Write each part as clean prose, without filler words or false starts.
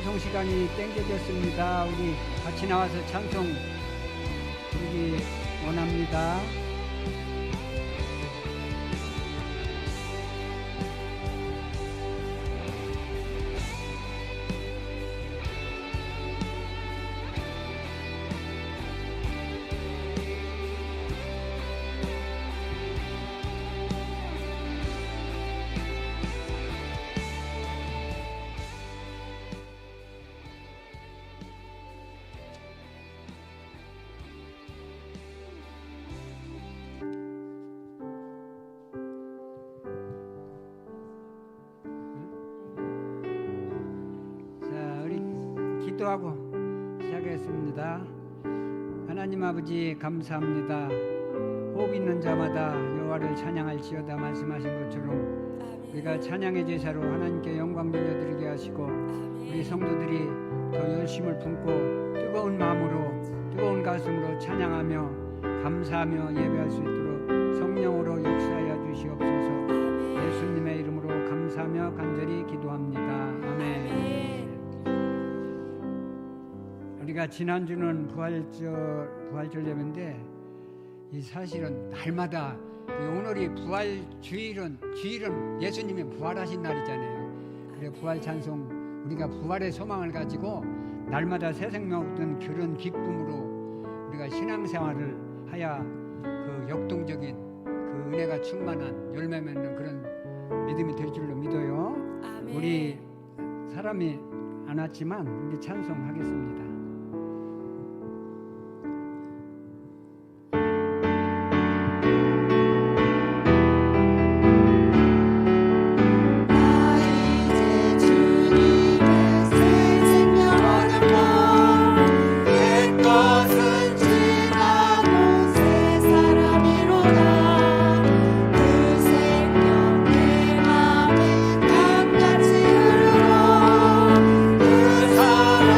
찬송 시간이 땡겨졌습니다. 우리 같이 나와서 찬송 부르기 원합니다. 기도하고 시작하겠습니다. 하나님 아버지 감사합니다. 호흡 있는 자마다 여호와를 찬양할지어다 말씀하신 것처럼 우리가 찬양의 제사로 하나님께 영광 돌려드리게 하시고 우리 성도들이 더 열심을 품고 뜨거운 마음으로 뜨거운 가슴으로 찬양하며 감사하며 예배할 수 있도록 성령으로 역사하여 주시옵소서. 예수님의 이름으로 감사하며 간절히 기도합니다. 아멘. 우리가 지난주는 부활절 예배인데 이 사실은 날마다 오늘이 주일은 예수님이 부활하신 날이잖아요. 그래 부활 찬송 우리가 부활의 소망을 가지고 날마다 새 생명 얻는 그런 기쁨으로 우리가 신앙생활을 하야 그 역동적인 그 은혜가 충만한 열매 맺는 그런 믿음이 될 줄로 믿어요. 아멘. 우리 사람이 안 왔지만 우리 찬송하겠습니다. 그 사랑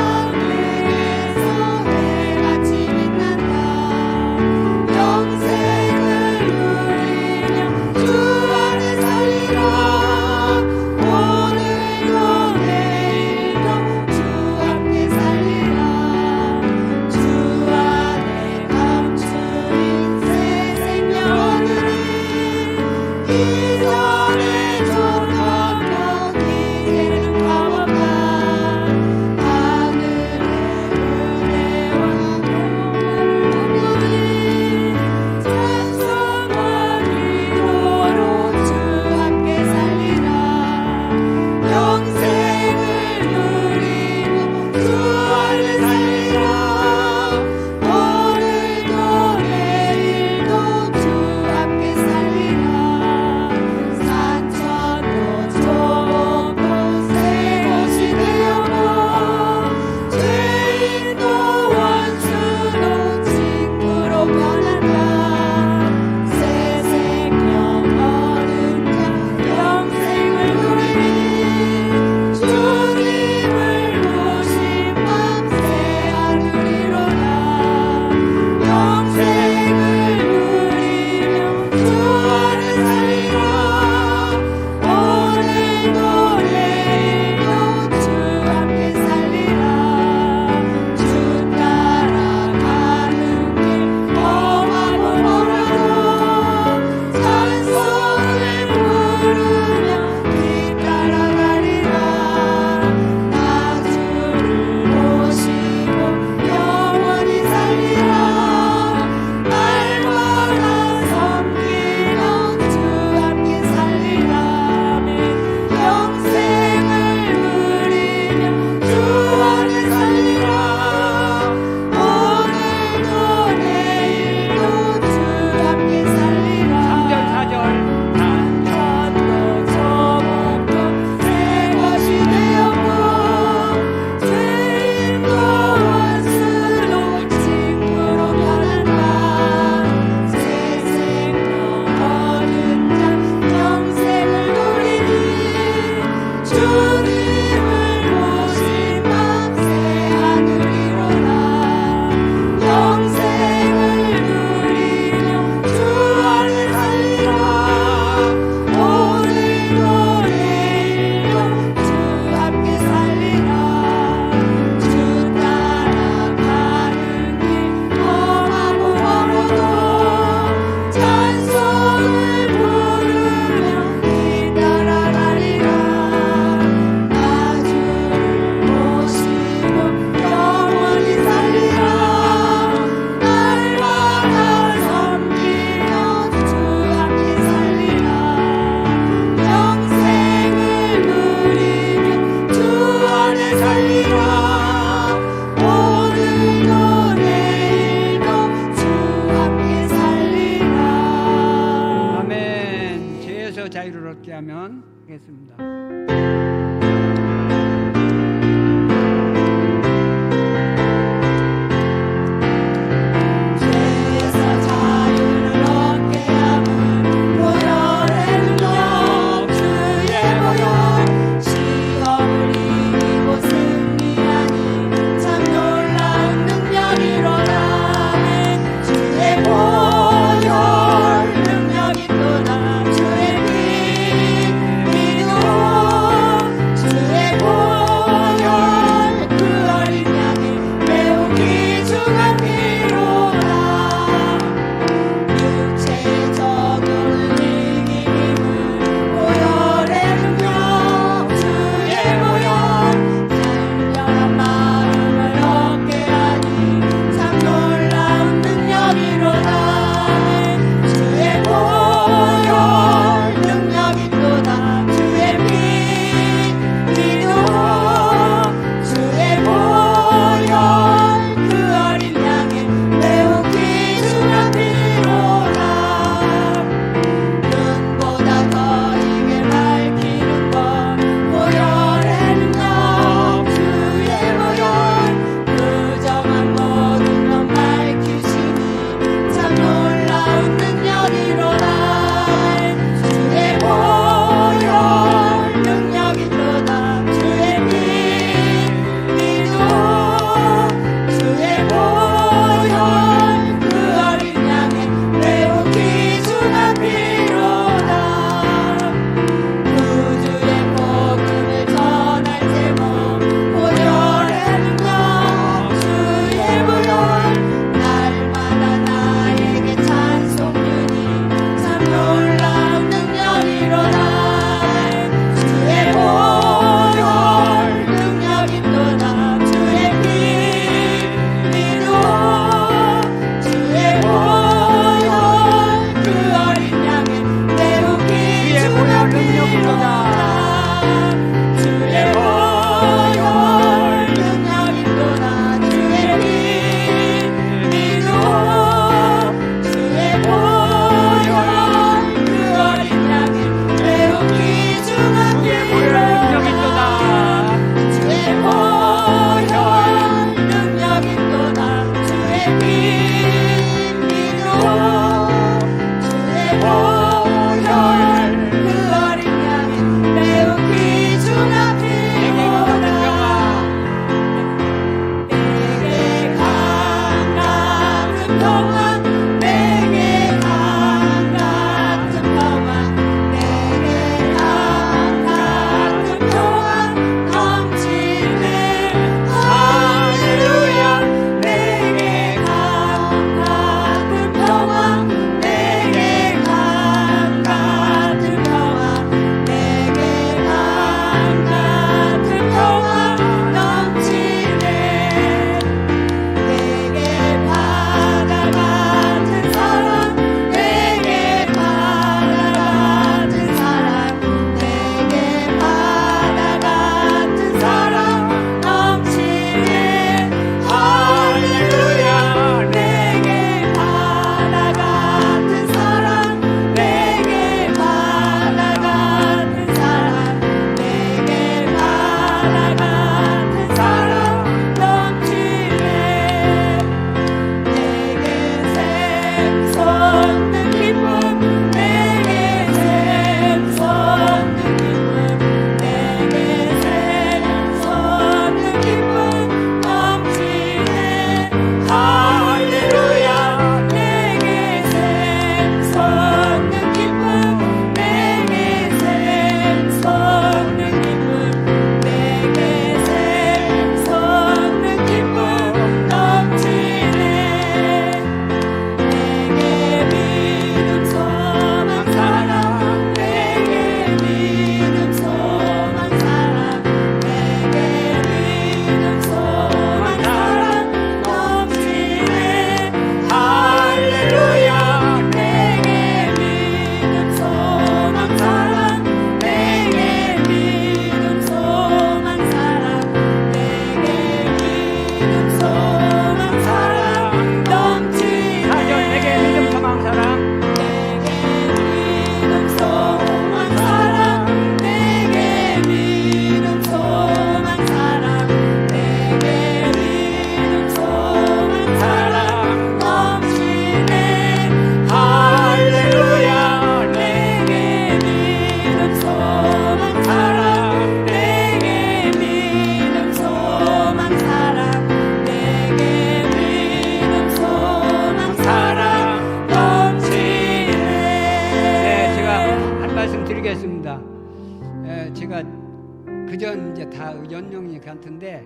그전 이제 다 연령이 같은데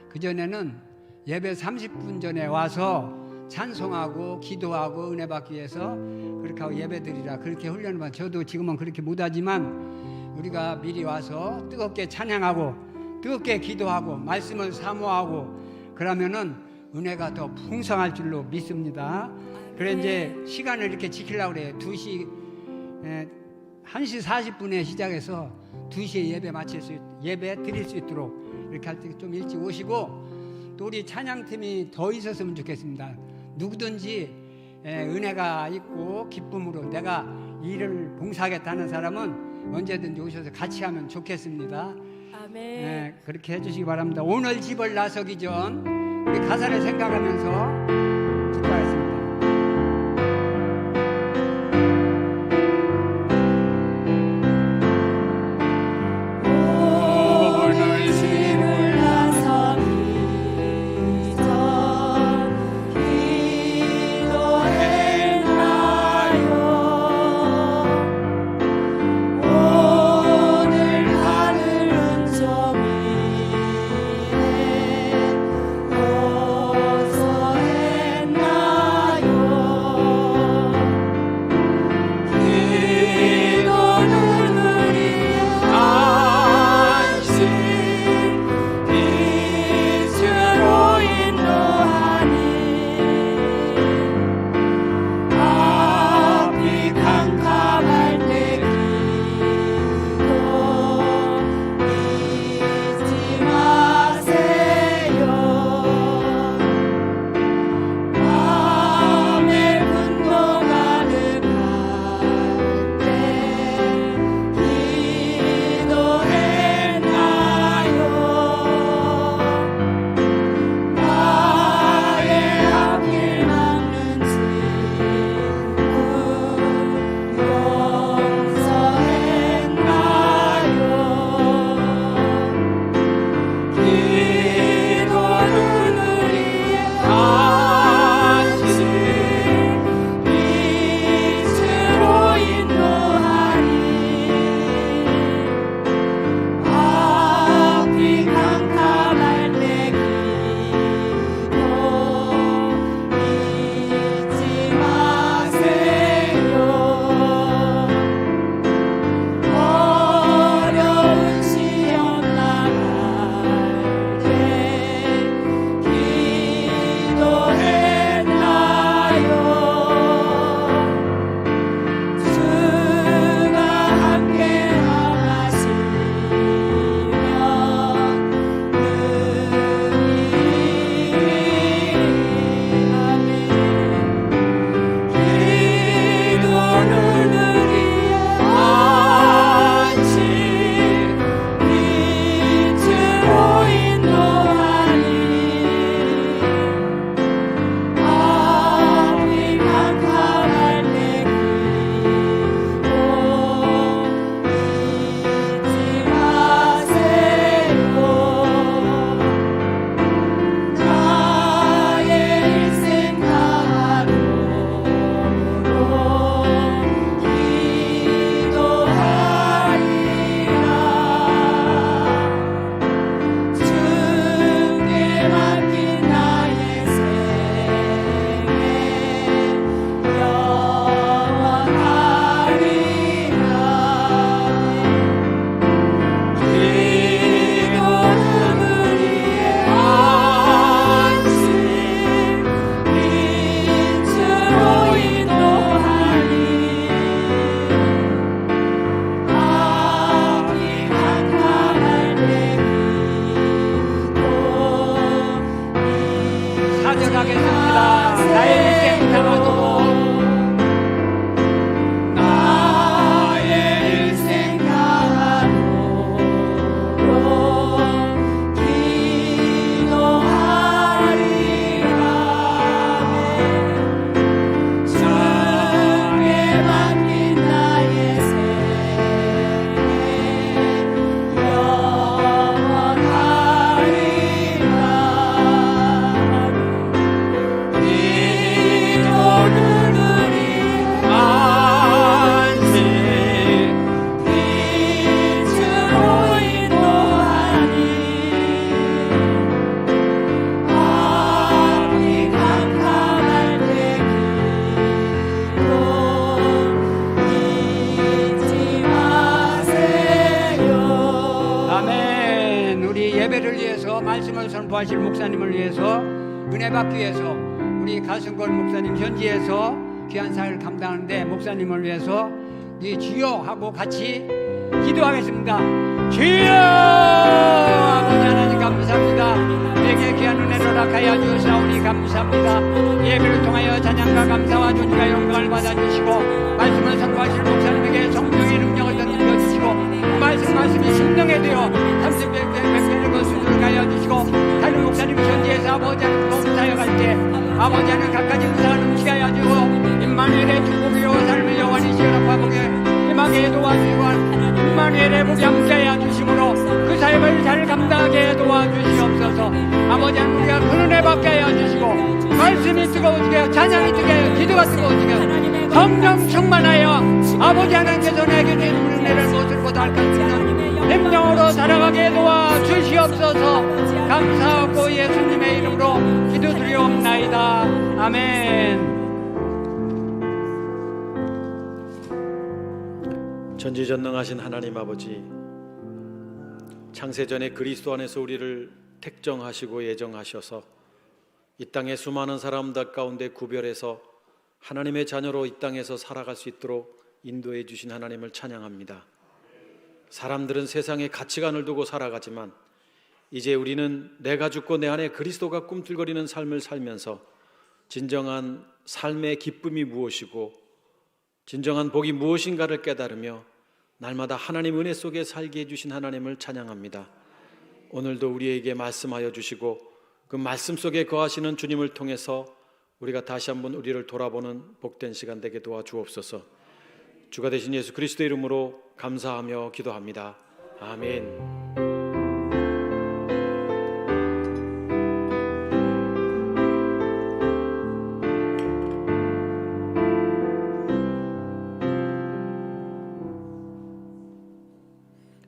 그전에는 예배 30분 전에 와서 찬송하고 기도하고 은혜 받기 위해서 그렇게 하고 예배드리라 그렇게 훈련을 받. 저도 지금은 그렇게 못하지만 우리가 미리 와서 뜨겁게 찬양하고 뜨겁게 기도하고 말씀을 사모하고 그러면은 은혜가 더 풍성할 줄로 믿습니다. 그래 이제 시간을 이렇게 지키려고 그래요. 1시 40분에 시작해서 2시에 예배 드릴 수 있도록 이렇게 할 때 좀 일찍 오시고 또 우리 찬양팀이 더 있었으면 좋겠습니다. 누구든지 은혜가 있고 기쁨으로 내가 일을 봉사하겠다는 사람은 언제든지 오셔서 같이 하면 좋겠습니다. 아멘. 그렇게 해주시기 바랍니다. 오늘 집을 나서기 전 우리 가사를 생각하면서 기도하겠습니다. 오늘 선포하실 목사님을 위해서 은혜 받기 위해서 우리 가승걸 목사님 현지에서 귀한 사역을 감당하는데 목사님을 위해서 우리 주여 하고 같이 기도하겠습니다. 주여! 아버지 하나님 감사합니다. 우리에게 귀한 은혜를 허락하여 주사오니 감사합니다. 예배를 통하여 찬양과 감사와 존귀와 영광을 받아주시고 말씀을 선포하실 목사님에게 성령의 능력을 던져 주시고 그 말씀이 생명이 되어 30배 100배를 거수도록 하여 주시고 다른 목사님 현지에서 아버지 하나님 봉사해갈 때 아버지 하나님 각가지 부상을 넘치게 하여 주고 임마누엘의 축복이요 삶을 영원히 시원하게 임하게 도와주시고 임마누엘의 복이 함께하여 주심으로 그 사역을 잘 감당하게 도와주시옵소서. 아버지 하나님 우리가 그 은혜 받게 하여 주시고 말씀이 뜨거워지게 하여 찬양이 뜨게 하여 기도가 뜨거워지게 하여 성령 충만하여 아버지 하나님께서 내게 주신 은혜를 무엇을 보다 할 수 있는 심령으로 살아가게 도와주시옵소서. 감사하고 예수님의 이름으로 기도드리옵나이다. 아멘. 전지전능하신 하나님 아버지, 창세전에 그리스도 안에서 우리를 택정하시고 예정하셔서 이 땅의 수많은 사람들 가운데 구별해서 하나님의 자녀로 이 땅에서 살아갈 수 있도록 인도해 주신 하나님을 찬양합니다. 사람들은 세상의 가치관을 두고 살아가지만 이제 우리는 내가 죽고 내 안에 그리스도가 꿈틀거리는 삶을 살면서 진정한 삶의 기쁨이 무엇이고 진정한 복이 무엇인가를 깨달으며 날마다 하나님 은혜 속에 살게 해주신 하나님을 찬양합니다. 오늘도 우리에게 말씀하여 주시고 그 말씀 속에 거하시는 주님을 통해서 우리가 다시 한번 우리를 돌아보는 복된 시간 되게 도와주옵소서. 주가 되신 예수 그리스도의 이름으로 감사하며 기도합니다. 아멘.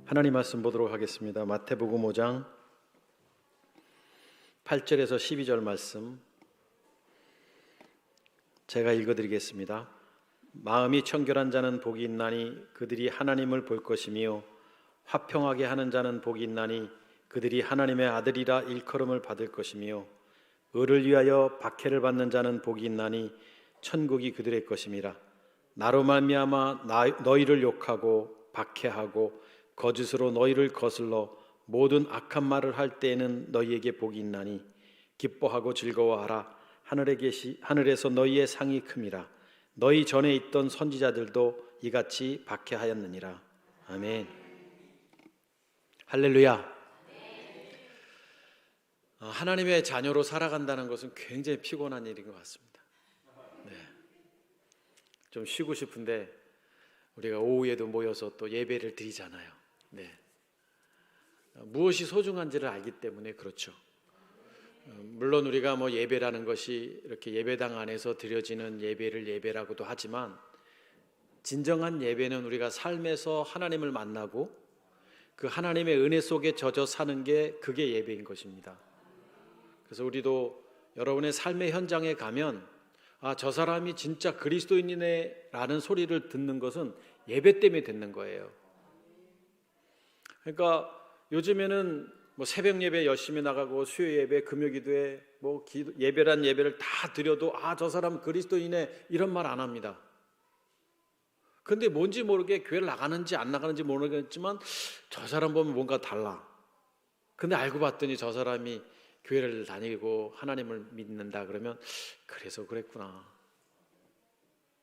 하나님 말씀 보도록 하겠습니다. 마태복음 5장 8절에서 12절 말씀 제가 읽어드리겠습니다. 마음이 청결한 자는 복이 있나니 그들이 하나님을 볼 것이며 화평하게 하는 자는 복이 있나니 그들이 하나님의 아들이라 일컬음을 받을 것이며 의를 위하여 박해를 받는 자는 복이 있나니 천국이 그들의 것임이라. 나로 말미암아 너희를 욕하고 박해하고 거짓으로 너희를 거슬러 모든 악한 말을 할 때에는 너희에게 복이 있나니 기뻐하고 즐거워하라. 하늘에서 너희의 상이 큼이라. 너희 전에 있던 선지자들도 이같이 박해하였느니라. 아멘. 할렐루야. 하나님의 자녀로 살아간다는 것은 굉장히 피곤한 일인 것 같습니다. 네. 좀 쉬고 싶은데 우리가 오후에도 모여서 또 예배를 드리잖아요. 네. 무엇이 소중한지를 알기 때문에 그렇죠. 물론 우리가 뭐 예배라는 것이 이렇게 예배당 안에서 드려지는 예배를 예배라고도 하지만 진정한 예배는 우리가 삶에서 하나님을 만나고 그 하나님의 은혜 속에 젖어 사는 게 그게 예배인 것입니다. 그래서 우리도 여러분의 삶의 현장에 가면 아, 저 사람이 진짜 그리스도인이네 라는 소리를 듣는 것은 예배 때문에 듣는 거예요. 그러니까 요즘에는 뭐 새벽 예배 열심히 나가고 수요 예배, 금요 기도에 뭐 예배란 예배를 다 드려도 아, 저 사람 그리스도인이네 이런 말 안 합니다. 근데 뭔지 모르게 교회를 나가는지 안 나가는지 모르겠지만 저 사람 보면 뭔가 달라. 근데 알고 봤더니 저 사람이 교회를 다니고 하나님을 믿는다 그러면 그래서 그랬구나.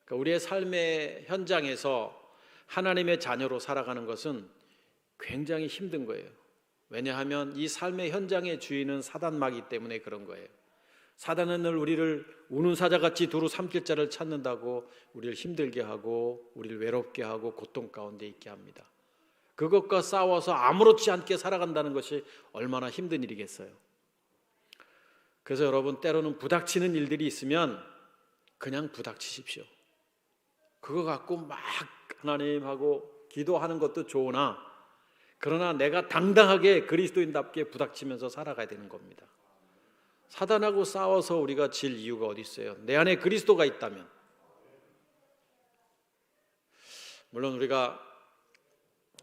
그러니까 우리의 삶의 현장에서 하나님의 자녀로 살아가는 것은 굉장히 힘든 거예요. 왜냐하면 이 삶의 현장의 주인은 사단마귀 때문에 그런 거예요. 사단은 늘 우리를 우는 사자같이 두루 삼킬 자를 찾는다고 우리를 힘들게 하고 우리를 외롭게 하고 고통 가운데 있게 합니다. 그것과 싸워서 아무렇지 않게 살아간다는 것이 얼마나 힘든 일이겠어요. 그래서 여러분 때로는 부닥치는 일들이 있으면 그냥 부닥치십시오. 그거 갖고 막 하나님하고 기도하는 것도 좋으나 그러나 내가 당당하게 그리스도인답게 부닥치면서 살아가야 되는 겁니다. 사단하고 싸워서 우리가 질 이유가 어디 있어요? 내 안에 그리스도가 있다면. 물론 우리가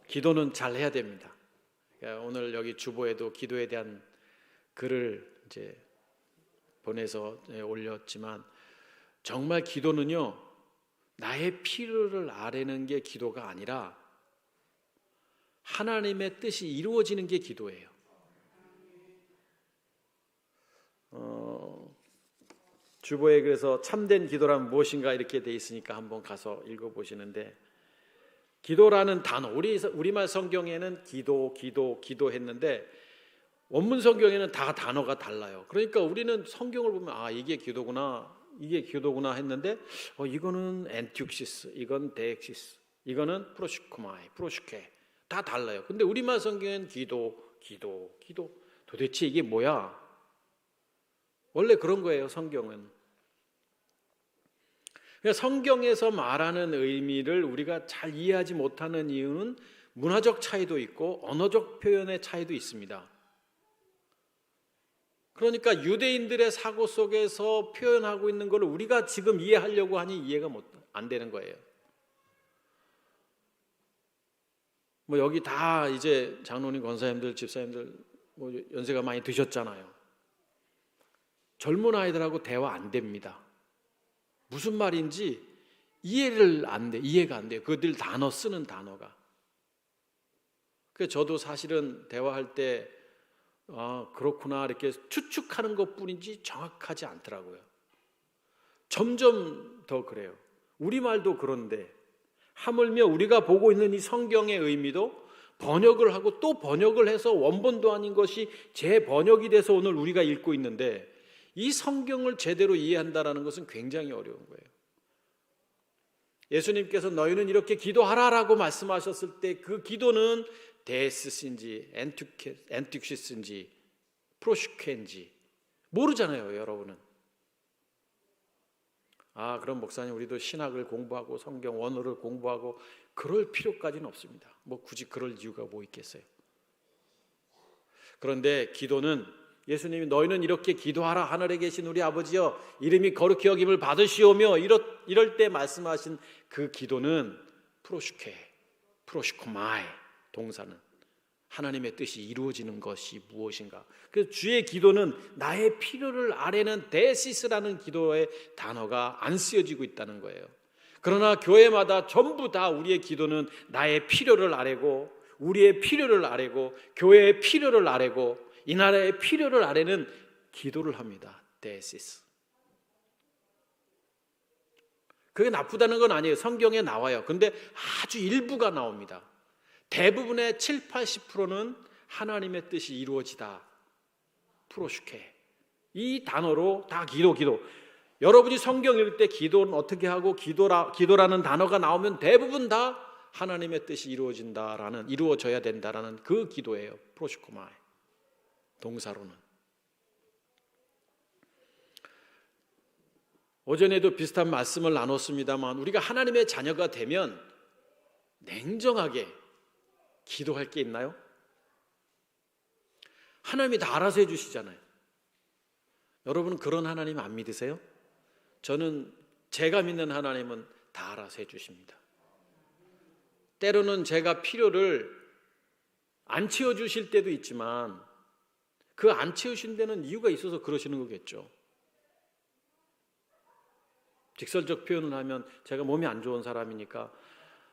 기도는 잘 해야 됩니다. 오늘 여기 주보에도 기도에 대한 글을 이제 보내서 올렸지만 정말 기도는요, 나의 필요를 아뢰는 게 기도가 아니라 하나님의 뜻이 이루어지는 게 기도예요. 주보에 그래서 참된 기도란 무엇인가 이렇게 돼 있으니까 한번 가서 읽어보시는데, 기도라는 단어, 우리말 성경에는 기도했는데 원문 성경에는 다 단어가 달라요. 그러니까 우리는 성경을 보면 이게 기도구나 했는데 이거는 엔티육시스, 이건 데엑시스, 이거는 프로슈케 다 달라요. 근데 우리말 성경에는 기도 도대체 이게 뭐야? 원래 그런 거예요, 성경은. 그러니까 성경에서 말하는 의미를 우리가 잘 이해하지 못하는 이유는 문화적 차이도 있고 언어적 표현의 차이도 있습니다. 그러니까 유대인들의 사고 속에서 표현하고 있는 걸 우리가 지금 이해하려고 하니 이해가 안 되는 거예요. 여기 다 이제 장로님, 권사님들, 집사님들 연세가 많이 드셨잖아요. 젊은 아이들하고 대화 안 됩니다. 무슨 말인지 이해가 안 돼요. 그들 단어 쓰는 단어가. 그래서 저도 사실은 대화할 때 그렇구나 이렇게 추측하는 것뿐이지 정확하지 않더라고요. 점점 더 그래요. 우리말도 그런데 하물며 우리가 보고 있는 이 성경의 의미도 번역을 하고 또 번역을 해서 원본도 아닌 것이 재번역이 돼서 오늘 우리가 읽고 있는데, 이 성경을 제대로 이해한다는 것은 굉장히 어려운 거예요. 예수님께서 너희는 이렇게 기도하라라고 말씀하셨을 때 그 기도는 데스인지 엔틱시스인지 프로슈케인지 모르잖아요, 여러분은. 그럼 목사님, 우리도 신학을 공부하고 성경 원어를 공부하고 그럴 필요까지는 없습니다. 굳이 그럴 이유가 뭐 있겠어요. 그런데 기도는 예수님이 너희는 이렇게 기도하라, 하늘에 계신 우리 아버지여 이름이 거룩히 여김을 받으시오며 이럴 때 말씀하신 그 기도는 프로슈코마이 동사는 하나님의 뜻이 이루어지는 것이 무엇인가. 그래서 주의 기도는 나의 필요를 아뢰는 데시스라는 기도의 단어가 안 쓰여지고 있다는 거예요. 그러나 교회마다 전부 다 우리의 기도는 나의 필요를 아뢰고, 우리의 필요를 아뢰고, 교회의 필요를 아뢰고, 이 나라의 필요를 아뢰는 기도를 합니다. 데시스. 그게 나쁘다는 건 아니에요. 성경에 나와요. 근데 아주 일부가 나옵니다. 대부분의 70-80%는 하나님의 뜻이 이루어지다. 프로슈케. 이 단어로 다 기도. 여러분이 성경 읽을 때 기도는 어떻게 하고 기도라는 단어가 나오면 대부분 다 하나님의 뜻이 이루어져야 된다라는 그 기도예요. 프로슈코마이. 동사로는. 오전에도 비슷한 말씀을 나눴습니다만 우리가 하나님의 자녀가 되면 냉정하게 기도할 게 있나요? 하나님이 다 알아서 해주시잖아요. 여러분은 그런 하나님 안 믿으세요? 저는 제가 믿는 하나님은 다 알아서 해주십니다. 때로는 제가 필요를 안 채워주실 때도 있지만 그 안 채우신 데는 이유가 있어서 그러시는 거겠죠. 직설적 표현을 하면 제가 몸이 안 좋은 사람이니까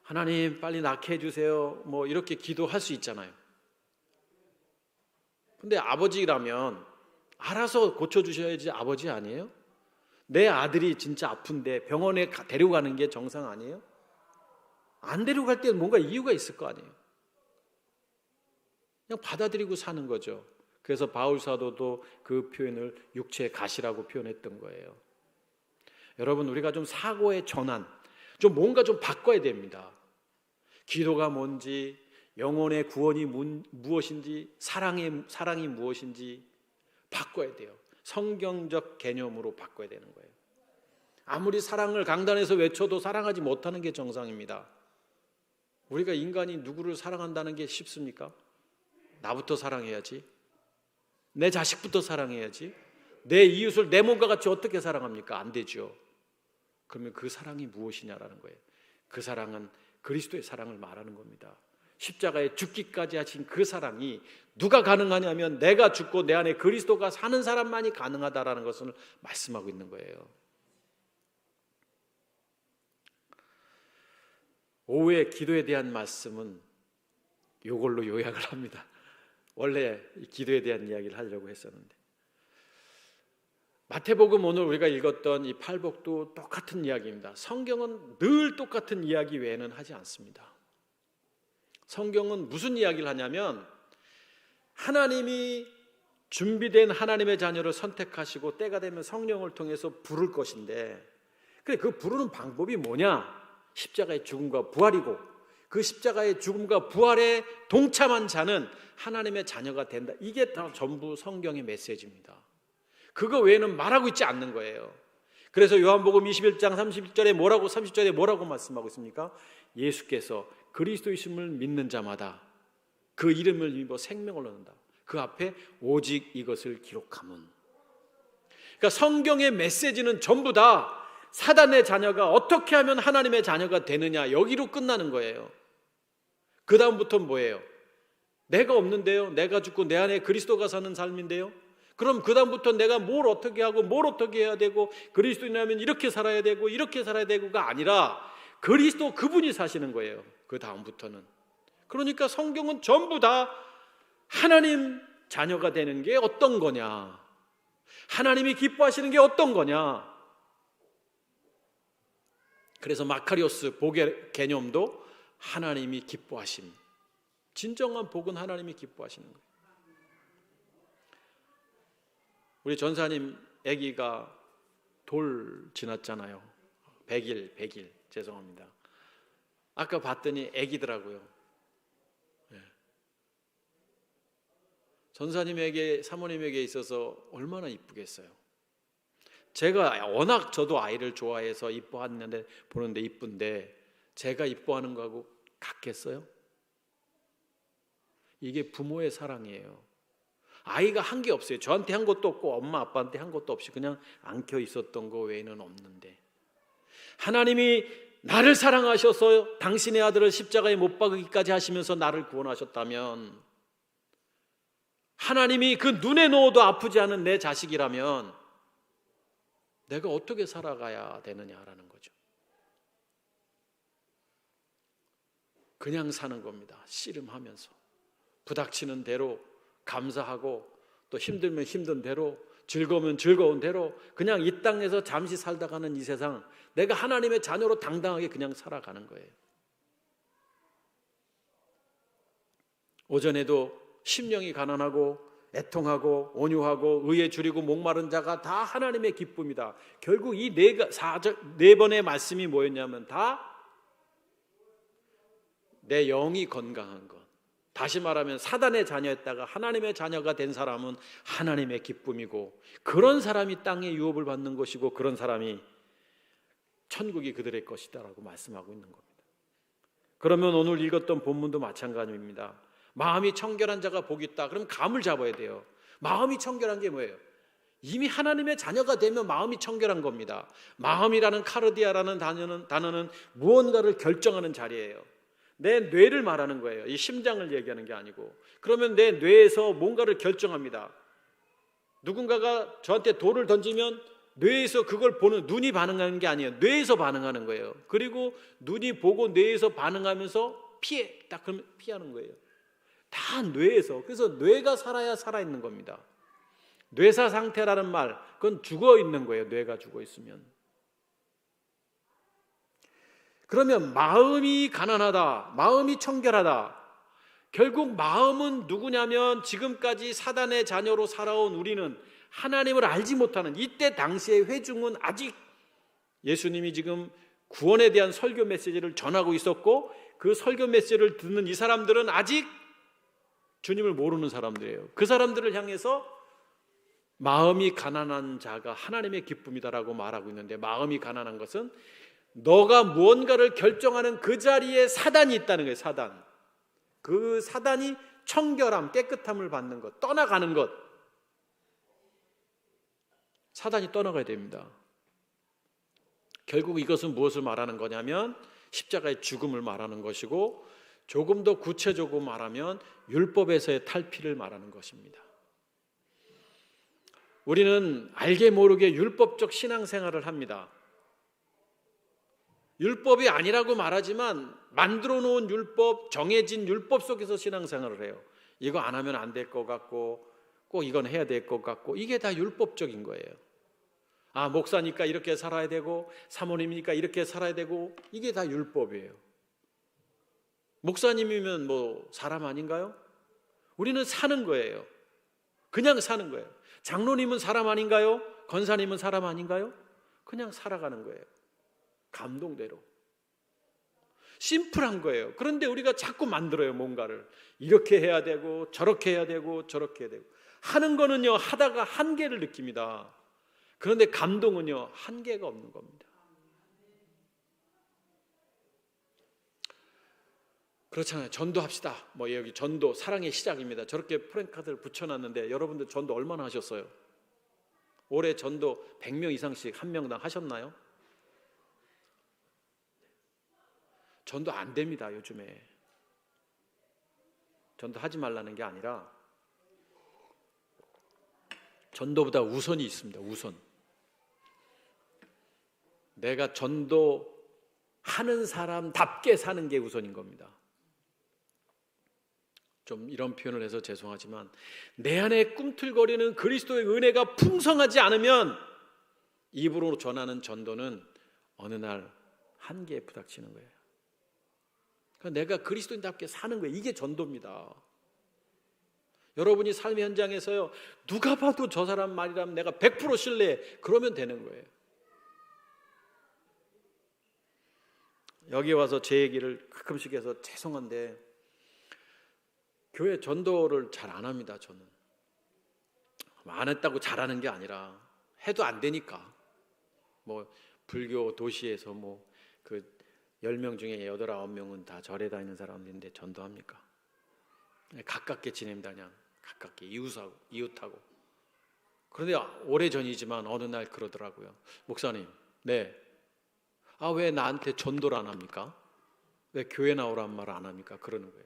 하나님 빨리 낫게 해주세요 이렇게 기도할 수 있잖아요. 근데 아버지라면 알아서 고쳐주셔야지 아버지 아니에요? 내 아들이 진짜 아픈데 병원에 데려가는 게 정상 아니에요? 안 데려갈 때는 뭔가 이유가 있을 거 아니에요. 그냥 받아들이고 사는 거죠. 그래서 바울 사도도 그 표현을 육체의 가시라고 표현했던 거예요. 여러분, 우리가 좀 사고의 전환, 좀 뭔가 좀 바꿔야 됩니다. 기도가 뭔지, 영혼의 구원이 무엇인지, 사랑이 무엇인지 바꿔야 돼요. 성경적 개념으로 바꿔야 되는 거예요. 아무리 사랑을 강단에서 외쳐도 사랑하지 못하는 게 정상입니다. 우리가 인간이 누구를 사랑한다는 게 쉽습니까? 나부터 사랑해야지. 내 자식부터 사랑해야지. 내 이웃을 내 몸과 같이 어떻게 사랑합니까? 안 되죠. 그러면 그 사랑이 무엇이냐라는 거예요. 그 사랑은 그리스도의 사랑을 말하는 겁니다. 십자가에 죽기까지 하신 그 사랑이 누가 가능하냐면 내가 죽고 내 안에 그리스도가 사는 사람만이 가능하다라는 것을 말씀하고 있는 거예요. 오후에 기도에 대한 말씀은 이걸로 요약을 합니다. 원래 기도에 대한 이야기를 하려고 했었는데, 마태복음 오늘 우리가 읽었던 이 팔복도 똑같은 이야기입니다. 성경은 늘 똑같은 이야기 외에는 하지 않습니다. 성경은 무슨 이야기를 하냐면 하나님이 준비된 하나님의 자녀를 선택하시고 때가 되면 성령을 통해서 부를 것인데, 그래 그 부르는 방법이 뭐냐? 십자가의 죽음과 부활이고, 그 십자가의 죽음과 부활에 동참한 자는 하나님의 자녀가 된다. 이게 다 전부 성경의 메시지입니다. 그거 외에는 말하고 있지 않는 거예요. 그래서 요한복음 21장 30절에 뭐라고 말씀하고 있습니까? 예수께서 그리스도이심을 믿는 자마다 그 이름을 입어 생명을 얻는다. 그 앞에 오직 이것을 기록함은. 그러니까 성경의 메시지는 전부 다 사단의 자녀가 어떻게 하면 하나님의 자녀가 되느냐, 여기로 끝나는 거예요. 그 다음부터는 뭐예요? 내가 없는데요, 내가 죽고 내 안에 그리스도가 사는 삶인데요, 그럼 그 다음부터 내가 뭘 어떻게 하고 뭘 어떻게 해야 되고, 그리스도인이라면 이렇게 살아야 되고 이렇게 살아야 되고가 아니라 그리스도 그분이 사시는 거예요. 그 다음부터는. 그러니까 성경은 전부 다 하나님 자녀가 되는 게 어떤 거냐, 하나님이 기뻐하시는 게 어떤 거냐. 그래서 마카리오스 복의 개념도 하나님이 기뻐하심, 진정한 복은 하나님이 기뻐하시는 거예요. 우리 전사님 아기가 돌 지났잖아요. 100일 죄송합니다. 아까 봤더니 아기더라고요. 전사님에게, 사모님에게 있어서 얼마나 이쁘겠어요. 제가 워낙 저도 아이를 좋아해서 이뻐하는데, 보는데 이쁜데 제가 이뻐하는 거하고 같겠어요? 이게 부모의 사랑이에요. 아이가 한 게 없어요. 저한테 한 것도 없고 엄마 아빠한테 한 것도 없이 그냥 안겨 있었던 거 외에는 없는데, 하나님이 나를 사랑하셔서 당신의 아들을 십자가에 못 박기까지 하시면서 나를 구원하셨다면, 하나님이 그 눈에 넣어도 아프지 않은 내 자식이라면 내가 어떻게 살아가야 되느냐라는 거죠. 그냥 사는 겁니다. 씨름하면서 부닥치는 대로 감사하고, 또 힘들면 힘든 대로, 즐거우면 즐거운 대로 그냥 이 땅에서 잠시 살다가는 이 세상, 내가 하나님의 자녀로 당당하게 그냥 살아가는 거예요. 오전에도 심령이 가난하고 애통하고 온유하고 의에 줄이고 목마른 자가 다 하나님의 기쁨이다. 결국 이 네 번의 말씀이 뭐였냐면 다 내 영이 건강한 것. 다시 말하면 사단의 자녀였다가 하나님의 자녀가 된 사람은 하나님의 기쁨이고, 그런 사람이 땅에 유업을 받는 것이고, 그런 사람이 천국이 그들의 것이다라고 말씀하고 있는 겁니다. 그러면 오늘 읽었던 본문도 마찬가지입니다. 마음이 청결한 자가 복이 있다. 그럼 감을 잡아야 돼요. 마음이 청결한 게 뭐예요? 이미 하나님의 자녀가 되면 마음이 청결한 겁니다. 마음이라는 카르디아라는 단어는 무언가를 결정하는 자리예요. 내 뇌를 말하는 거예요. 이 심장을 얘기하는 게 아니고. 그러면 내 뇌에서 뭔가를 결정합니다. 누군가가 저한테 돌을 던지면 뇌에서 그걸 보는, 눈이 반응하는 게 아니에요. 뇌에서 반응하는 거예요. 그리고 눈이 보고 뇌에서 반응하면서 피해, 딱 그러면 피하는 거예요. 다 뇌에서. 그래서 뇌가 살아야 살아있는 겁니다. 뇌사 상태라는 말, 그건 죽어 있는 거예요. 뇌가 죽어 있으면. 그러면 마음이 가난하다, 마음이 청결하다. 결국 마음은 누구냐면 지금까지 사단의 자녀로 살아온 우리는 하나님을 알지 못하는, 이때 당시의 회중은 아직 예수님이 지금 구원에 대한 설교 메시지를 전하고 있었고, 그 설교 메시지를 듣는 이 사람들은 아직 주님을 모르는 사람들이에요. 그 사람들을 향해서 마음이 가난한 자가 하나님의 기쁨이다라고 말하고 있는데, 마음이 가난한 것은 너가 무언가를 결정하는 그 자리에 사단이 있다는 거예요. 사단. 그 사단이 청결함, 깨끗함을 받는 것, 떠나가는 것. 사단이 떠나가야 됩니다. 결국 이것은 무엇을 말하는 거냐면 십자가의 죽음을 말하는 것이고, 조금 더 구체적으로 말하면 율법에서의 탈피를 말하는 것입니다. 우리는 알게 모르게 율법적 신앙생활을 합니다. 율법이 아니라고 말하지만 만들어 놓은 율법, 정해진 율법 속에서 신앙생활을 해요. 이거 안 하면 안 될 것 같고 꼭 이건 해야 될 것 같고, 이게 다 율법적인 거예요. 아, 목사니까 이렇게 살아야 되고 사모님이니까 이렇게 살아야 되고, 이게 다 율법이에요. 목사님이면 뭐 사람 아닌가요? 우리는 사는 거예요. 그냥 사는 거예요. 장로님은 사람 아닌가요? 권사님은 사람 아닌가요? 그냥 살아가는 거예요. 감동대로. 심플한 거예요. 그런데 우리가 자꾸 만들어요. 뭔가를 이렇게 해야 되고 저렇게 해야 되고 저렇게 해야 되고. 하는 거는요, 하다가 한계를 느낍니다. 그런데 감동은요, 한계가 없는 겁니다. 그렇잖아요. 전도합시다. 뭐 여기 전도 사랑의 시작입니다. 저렇게 프랭카드를 붙여놨는데 여러분들 전도 얼마나 하셨어요? 올해 전도 100명 이상씩 한 명당 하셨나요? 전도 안 됩니다. 요즘에 전도하지 말라는 게 아니라 전도보다 우선이 있습니다. 우선. 내가 전도하는 사람답게 사는 게 우선인 겁니다. 좀 이런 표현을 해서 죄송하지만 내 안에 꿈틀거리는 그리스도의 은혜가 풍성하지 않으면 입으로 전하는 전도는 어느 날 한계에 부닥치는 거예요. 그러니까 내가 그리스도인답게 사는 거예요. 이게 전도입니다. 여러분이 삶의 현장에서요, 누가 봐도 저 사람 말이라면 내가 100% 신뢰해. 그러면 되는 거예요. 여기 와서 제 얘기를 가끔씩 해서 죄송한데 교회 전도를 잘 안 합니다. 저는 안 했다고 잘하는 게 아니라 해도 안 되니까. 뭐 불교 도시에서 뭐 그 10명 중에 8, 9명은 다 절에 다니는 사람들인데 전도합니까? 가깝게 지냅니다. 그냥 가깝게 이웃하고. 그런데 오래전이지만 어느 날 그러더라고요. 목사님, 네, 아, 왜 나한테 전도를 안 합니까? 왜 교회 나오란 말 안 합니까? 그러는 거예요.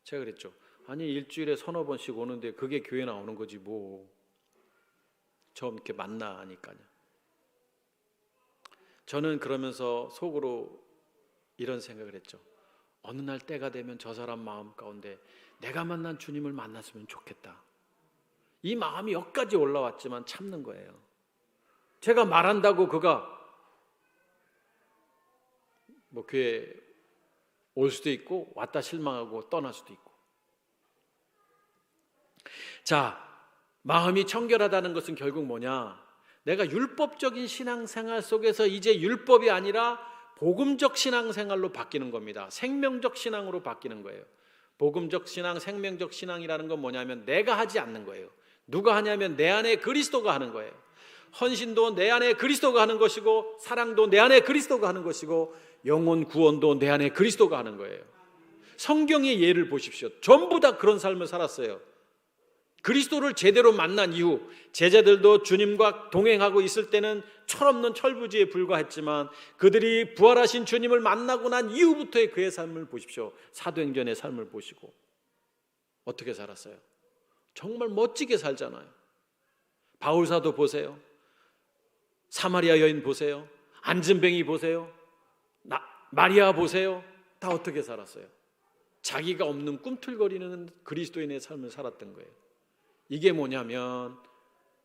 제가 그랬죠. 아니, 일주일에 서너 번씩 오는데 그게 교회 나오는 거지 뭐. 처음 이렇게 만나니까요. 저는 그러면서 속으로 이런 생각을 했죠. 어느 날 때가 되면 저 사람 마음 가운데 내가 만난 주님을 만났으면 좋겠다. 이 마음이 여기까지 올라왔지만 참는 거예요. 제가 말한다고 그가 뭐 교회 올 수도 있고 왔다 실망하고 떠날 수도 있고. 자, 마음이 청결하다는 것은 결국 뭐냐? 내가 율법적인 신앙생활 속에서 이제 율법이 아니라 복음적 신앙생활로 바뀌는 겁니다. 생명적 신앙으로 바뀌는 거예요. 복음적 신앙, 생명적 신앙이라는 건 뭐냐면 내가 하지 않는 거예요. 누가 하냐면 내 안에 그리스도가 하는 거예요. 헌신도 내 안에 그리스도가 하는 것이고, 사랑도 내 안에 그리스도가 하는 것이고, 영혼 구원도 내 안에 그리스도가 하는 거예요. 성경의 예를 보십시오. 전부 다 그런 삶을 살았어요. 그리스도를 제대로 만난 이후 제자들도 주님과 동행하고 있을 때는 철없는 철부지에 불과했지만 그들이 부활하신 주님을 만나고 난 이후부터의 그의 삶을 보십시오. 사도행전의 삶을 보시고 어떻게 살았어요? 정말 멋지게 살잖아요. 바울사도 보세요. 사마리아 여인 보세요. 안진뱅이 보세요. 마리아 보세요. 다 어떻게 살았어요? 자기가 없는 꿈틀거리는 그리스도인의 삶을 살았던 거예요. 이게 뭐냐면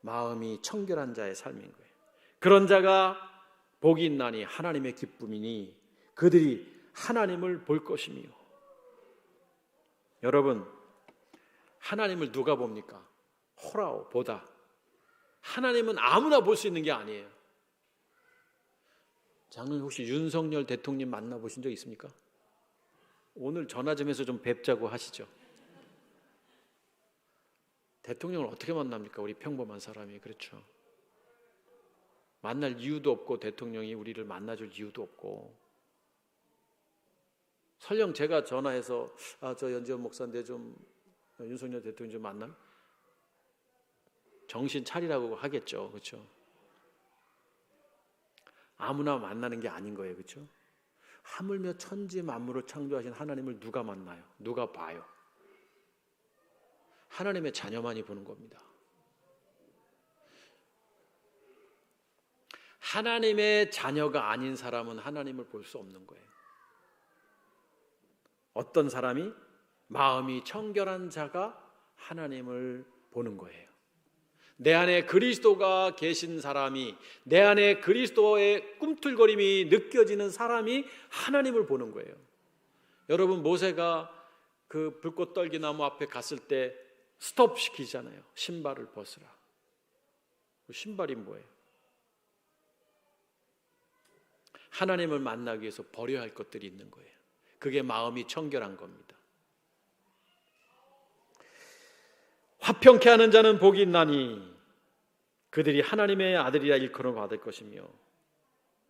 마음이 청결한 자의 삶인 거예요. 그런 자가 복이 있나니 하나님의 기쁨이니 그들이 하나님을 볼 것이며. 여러분, 하나님을 누가 봅니까? 호라오, 보다. 하나님은 아무나 볼 수 있는 게 아니에요. 장로님 혹시 윤석열 대통령 만나보신 적 있습니까? 오늘 전화 좀 해서 좀 뵙자고 하시죠. 대통령을 어떻게 만납니까? 우리 평범한 사람이. 그렇죠. 만날 이유도 없고 대통령이 우리를 만나줄 이유도 없고. 설령 제가 전화해서 저 연지원 목사인데 좀 윤석열 대통령 좀 만나? 정신 차리라고 하겠죠. 그렇죠. 아무나 만나는 게 아닌 거예요. 그렇죠. 하물며 천지 만물을 창조하신 하나님을 누가 만나요? 누가 봐요? 하나님의 자녀만이 보는 겁니다. 하나님의 자녀가 아닌 사람은 하나님을 볼 수 없는 거예요. 어떤 사람이? 마음이 청결한 자가 하나님을 보는 거예요. 내 안에 그리스도가 계신 사람이, 내 안에 그리스도의 꿈틀거림이 느껴지는 사람이 하나님을 보는 거예요. 여러분, 모세가 그 불꽃 떨기 나무 앞에 갔을 때 스톱 시키잖아요. 신발을 벗으라. 신발이 뭐예요? 하나님을 만나기 위해서 버려야 할 것들이 있는 거예요. 그게 마음이 청결한 겁니다. 화평케 하는 자는 복이 있나니 그들이 하나님의 아들이라 일컬음을 받을 것이며.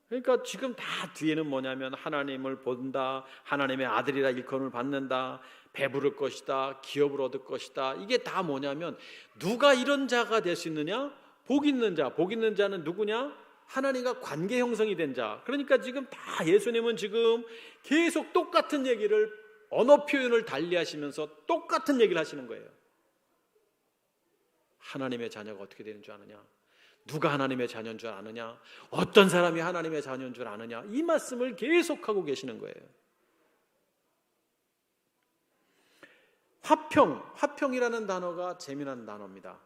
그러니까 지금 다 뒤에는 뭐냐면 하나님을 본다, 하나님의 아들이라 일컬음을 받는다, 배부를 것이다, 기업을 얻을 것이다. 이게 다 뭐냐면 누가 이런 자가 될 수 있느냐? 복 있는 자. 복 있는 자는 누구냐? 하나님과 관계 형성이 된 자. 그러니까 지금 다 예수님은 지금 계속 똑같은 얘기를, 언어 표현을 달리하시면서 똑같은 얘기를 하시는 거예요. 하나님의 자녀가 어떻게 되는 줄 아느냐? 누가 하나님의 자녀인 줄 아느냐? 어떤 사람이 하나님의 자녀인 줄 아느냐? 이 말씀을 계속하고 계시는 거예요. 화평이라는 단어가 재미난 단어입니다.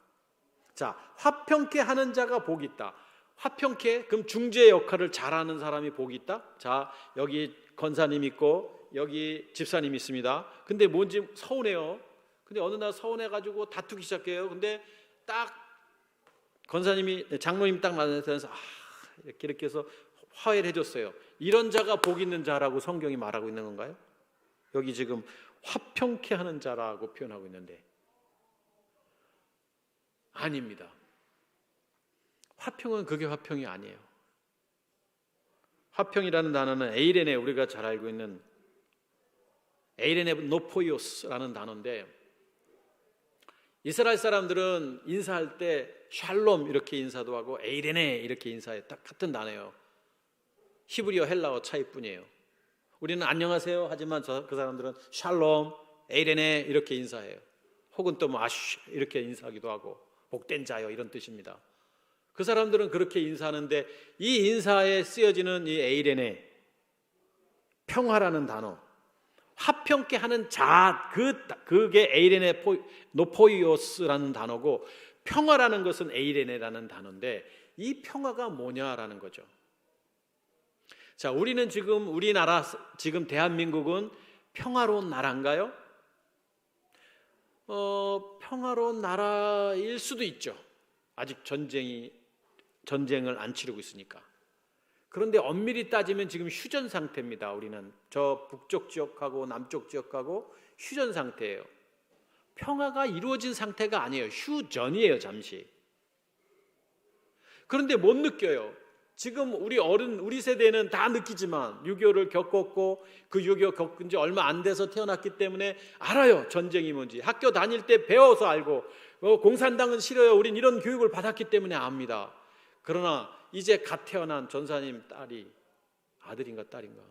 자, 화평케 하는 자가 복이 있다. 화평케, 그럼 중재 역할을 잘하는 사람이 복이 있다? 자, 여기 권사님 있고 여기 집사님 있습니다. 근데 뭔지 서운해요. 근데 어느 날 서운해가지고 다투기 시작해요. 근데 딱 권사님이, 장로님 딱 만나서 이렇게 해서 화해를 해줬어요. 이런 자가 복 있는 자라고 성경이 말하고 있는 건가요? 여기 지금 화평케 하는 자라고 표현하고 있는데 아닙니다. 화평은 그게 화평이 아니에요. 화평이라는 단어는 에이레네, 우리가 잘 알고 있는 에이레네 노포이오스라는 단어인데, 이스라엘 사람들은 인사할 때 샬롬 이렇게 인사도 하고 에이레네 이렇게 인사해요. 딱 같은 단어예요. 히브리어 헬라어 차이뿐이에요. 우리는 안녕하세요 하지만 그 사람들은 샬롬, 에이레네 이렇게 인사해요. 혹은 또 뭐 아쉬 이렇게 인사하기도 하고 복된 자요 이런 뜻입니다. 그 사람들은 그렇게 인사하는데 이 인사에 쓰여지는 이 에이레네, 평화라는 단어, 화평케 하는 자, 그게 에이레네 노포이오스라는 단어고, 평화라는 것은 에이레네라는 단어인데 이 평화가 뭐냐라는 거죠. 자, 우리는 지금 우리나라, 지금 대한민국은 평화로운 나라인가요? 평화로운 나라일 수도 있죠. 아직 전쟁을 안 치르고 있으니까. 그런데 엄밀히 따지면 지금 휴전 상태입니다. 우리는 저 북쪽 지역하고 남쪽 지역하고 휴전 상태예요. 평화가 이루어진 상태가 아니에요. 휴전이에요, 잠시. 그런데 못 느껴요. 지금 우리 세대는 다 느끼지만 6.25를 겪었고 그 6.25 겪은 지 얼마 안 돼서 태어났기 때문에 알아요. 전쟁이 뭔지. 학교 다닐 때 배워서 알고, 공산당은 싫어요. 우린 이런 교육을 받았기 때문에 압니다. 그러나 이제 갓 태어난 전사님 딸이, 아들인가 딸인가?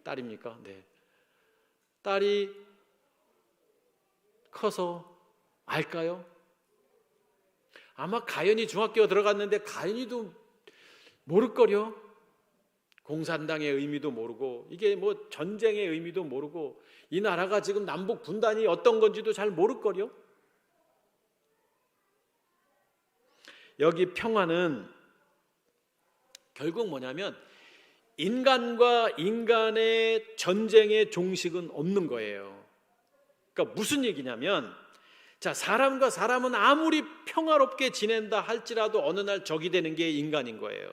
딸입니까? 네. 딸이 커서 알까요? 아마 가연이 중학교 들어갔는데 가연이도 모를걸요? 공산당의 의미도 모르고, 이게 뭐 전쟁의 의미도 모르고, 이 나라가 지금 남북 분단이 어떤 건지도 잘 모를걸요? 여기 평화는 결국 뭐냐면 인간과 인간의 전쟁의 종식은 없는 거예요. 그러니까 무슨 얘기냐면, 자, 사람과 사람은 아무리 평화롭게 지낸다 할지라도 어느 날 적이 되는 게 인간인 거예요.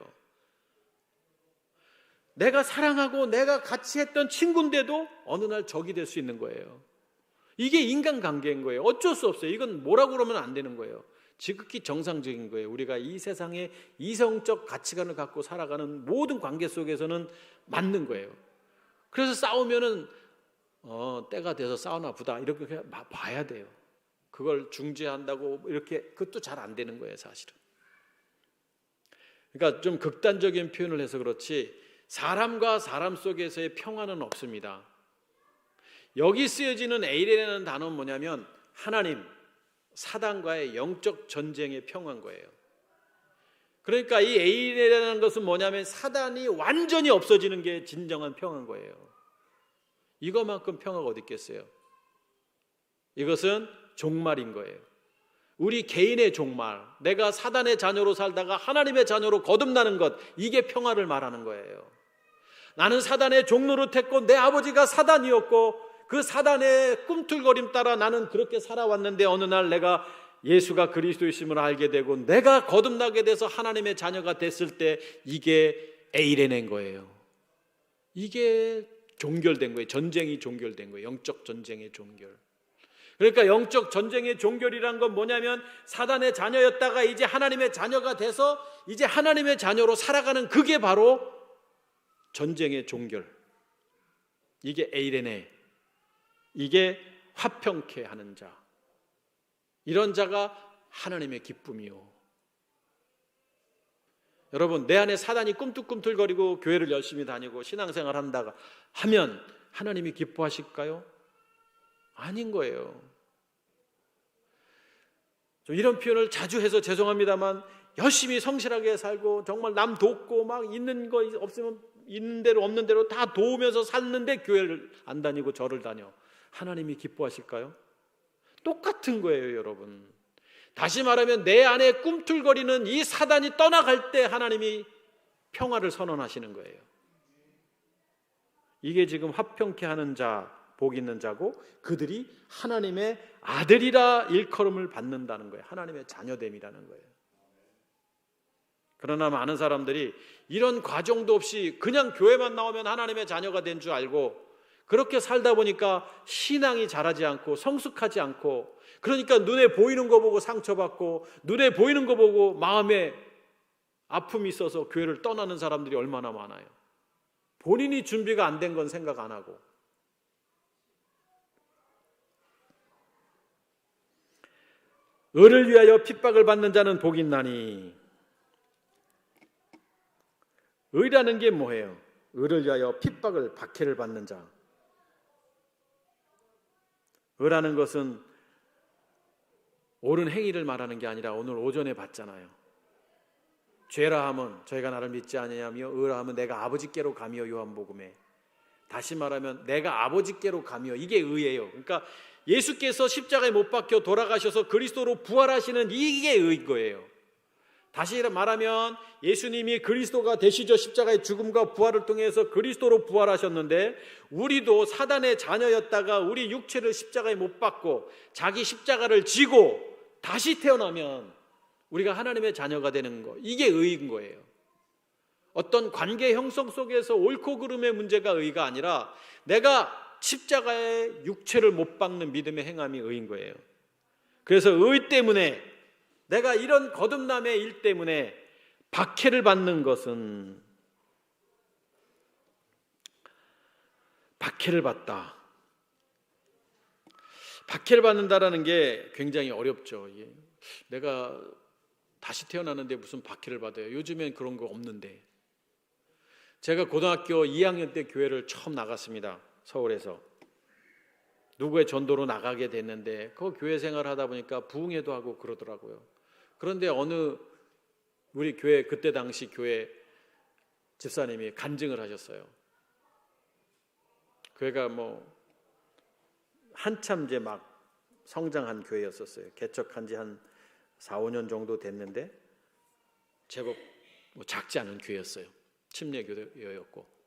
내가 사랑하고 내가 같이 했던 친구인데도 어느 날 적이 될 수 있는 거예요. 이게 인간관계인 거예요. 어쩔 수 없어요. 이건 뭐라고 그러면 안 되는 거예요. 지극히 정상적인 거예요. 우리가 이 세상에 이성적 가치관을 갖고 살아가는 모든 관계 속에서는 맞는 거예요. 그래서 싸우면은 때가 돼서 싸우나 보다 이렇게 봐야 돼요. 그걸 중재한다고 이렇게, 그것도 잘 안 되는 거예요, 사실은. 그러니까 좀 극단적인 표현을 해서 그렇지, 사람과 사람 속에서의 평화는 없습니다. 여기 쓰여지는 에이레라는 단어는 뭐냐면 하나님, 사단과의 영적 전쟁의 평화인 거예요. 그러니까 이 에이레라는 것은 뭐냐면 사단이 완전히 없어지는 게 진정한 평화인 거예요. 이것만큼 평화가 어디 있겠어요? 이것은 종말인 거예요. 우리 개인의 종말, 내가 사단의 자녀로 살다가 하나님의 자녀로 거듭나는 것, 이게 평화를 말하는 거예요. 나는 사단의 종노릇했고 내 아버지가 사단이었고 그 사단의 꿈틀거림 따라 나는 그렇게 살아왔는데 어느 날 내가 예수가 그리스도이심을 알게 되고 내가 거듭나게 돼서 하나님의 자녀가 됐을 때 이게 에이레낸 거예요. 이게 종결된 거예요. 전쟁이 종결된 거예요. 영적 전쟁의 종결. 그러니까 영적 전쟁의 종결이란 건 뭐냐면 사단의 자녀였다가 이제 하나님의 자녀가 돼서 이제 하나님의 자녀로 살아가는 그게 바로 전쟁의 종결. 이게 에이레네. 이게 화평케 하는 자. 이런 자가 하나님의 기쁨이요. 여러분, 내 안에 사단이 꿈틀꿈틀거리고 교회를 열심히 다니고 신앙생활 한다가 하면 하나님이 기뻐하실까요? 아닌 거예요. 좀 이런 표현을 자주 해서 죄송합니다만 열심히 성실하게 살고 정말 남 돕고 막 있는 거 없으면 있는 대로 없는 대로 다 도우면서 살는데 교회를 안 다니고 절을 다녀. 하나님이 기뻐하실까요? 똑같은 거예요, 여러분. 다시 말하면 내 안에 꿈틀거리는 이 사단이 떠나갈 때 하나님이 평화를 선언하시는 거예요. 이게 지금 화평케 하는 자, 복 있는 자고 그들이 하나님의 아들이라 일컬음을 받는다는 거예요. 하나님의 자녀됨이라는 거예요. 그러나 많은 사람들이 이런 과정도 없이 그냥 교회만 나오면 하나님의 자녀가 된 줄 알고 그렇게 살다 보니까 신앙이 자라지 않고 성숙하지 않고 그러니까 눈에 보이는 거 보고 상처받고 눈에 보이는 거 보고 마음에 아픔이 있어서 교회를 떠나는 사람들이 얼마나 많아요. 본인이 준비가 안 된 건 생각 안 하고. 의를 위하여 핍박을 받는 자는 복이 있나니. 의라는 게 뭐예요? 의를 위하여 핍박을 박해를 받는 자. 의라는 것은 옳은 행위를 말하는 게 아니라 오늘 오전에 봤잖아요. 죄라 하면 저희가 나를 믿지 아니하며 의라 하면 내가 아버지께로 가며 요한복음에. 다시 말하면 내가 아버지께로 가며 이게 의예요. 그러니까 예수께서 십자가에 못 박혀 돌아가셔서 그리스도로 부활하시는 이게 의인 거예요. 다시 말하면 예수님이 그리스도가 되시죠. 십자가의 죽음과 부활을 통해서 그리스도로 부활하셨는데 우리도 사단의 자녀였다가 우리 육체를 십자가에 못 박고 자기 십자가를 지고 다시 태어나면 우리가 하나님의 자녀가 되는 거, 이게 의인 거예요. 어떤 관계 형성 속에서 옳고 그름의 문제가 의가 아니라 내가 십자가에 육체를 못 박는 믿음의 행함이 의인 거예요. 그래서 의 때문에 내가 이런 거듭남의 일 때문에 박해를 받는 것은 박해를 받다. 박해를 받는다라는 게 굉장히 어렵죠. 내가 다시 태어나는데 무슨 박해를 받아요? 요즘엔 그런 거 없는데. 제가 고등학교 2학년 때 교회를 처음 나갔습니다. 서울에서. 누구의 전도로 나가게 됐는데 그 교회 생활을 하다 보니까 부흥회도 하고 그러더라고요. 그런데 어느 우리 교회 그때 당시 교회 집사님이 간증을 하셨어요. 교회가 한참 이제 막 성장한 교회였었어요. 개척한 지 한 4, 5년 정도 됐는데 제법 작지 않은 교회였어요. 침례교회였고.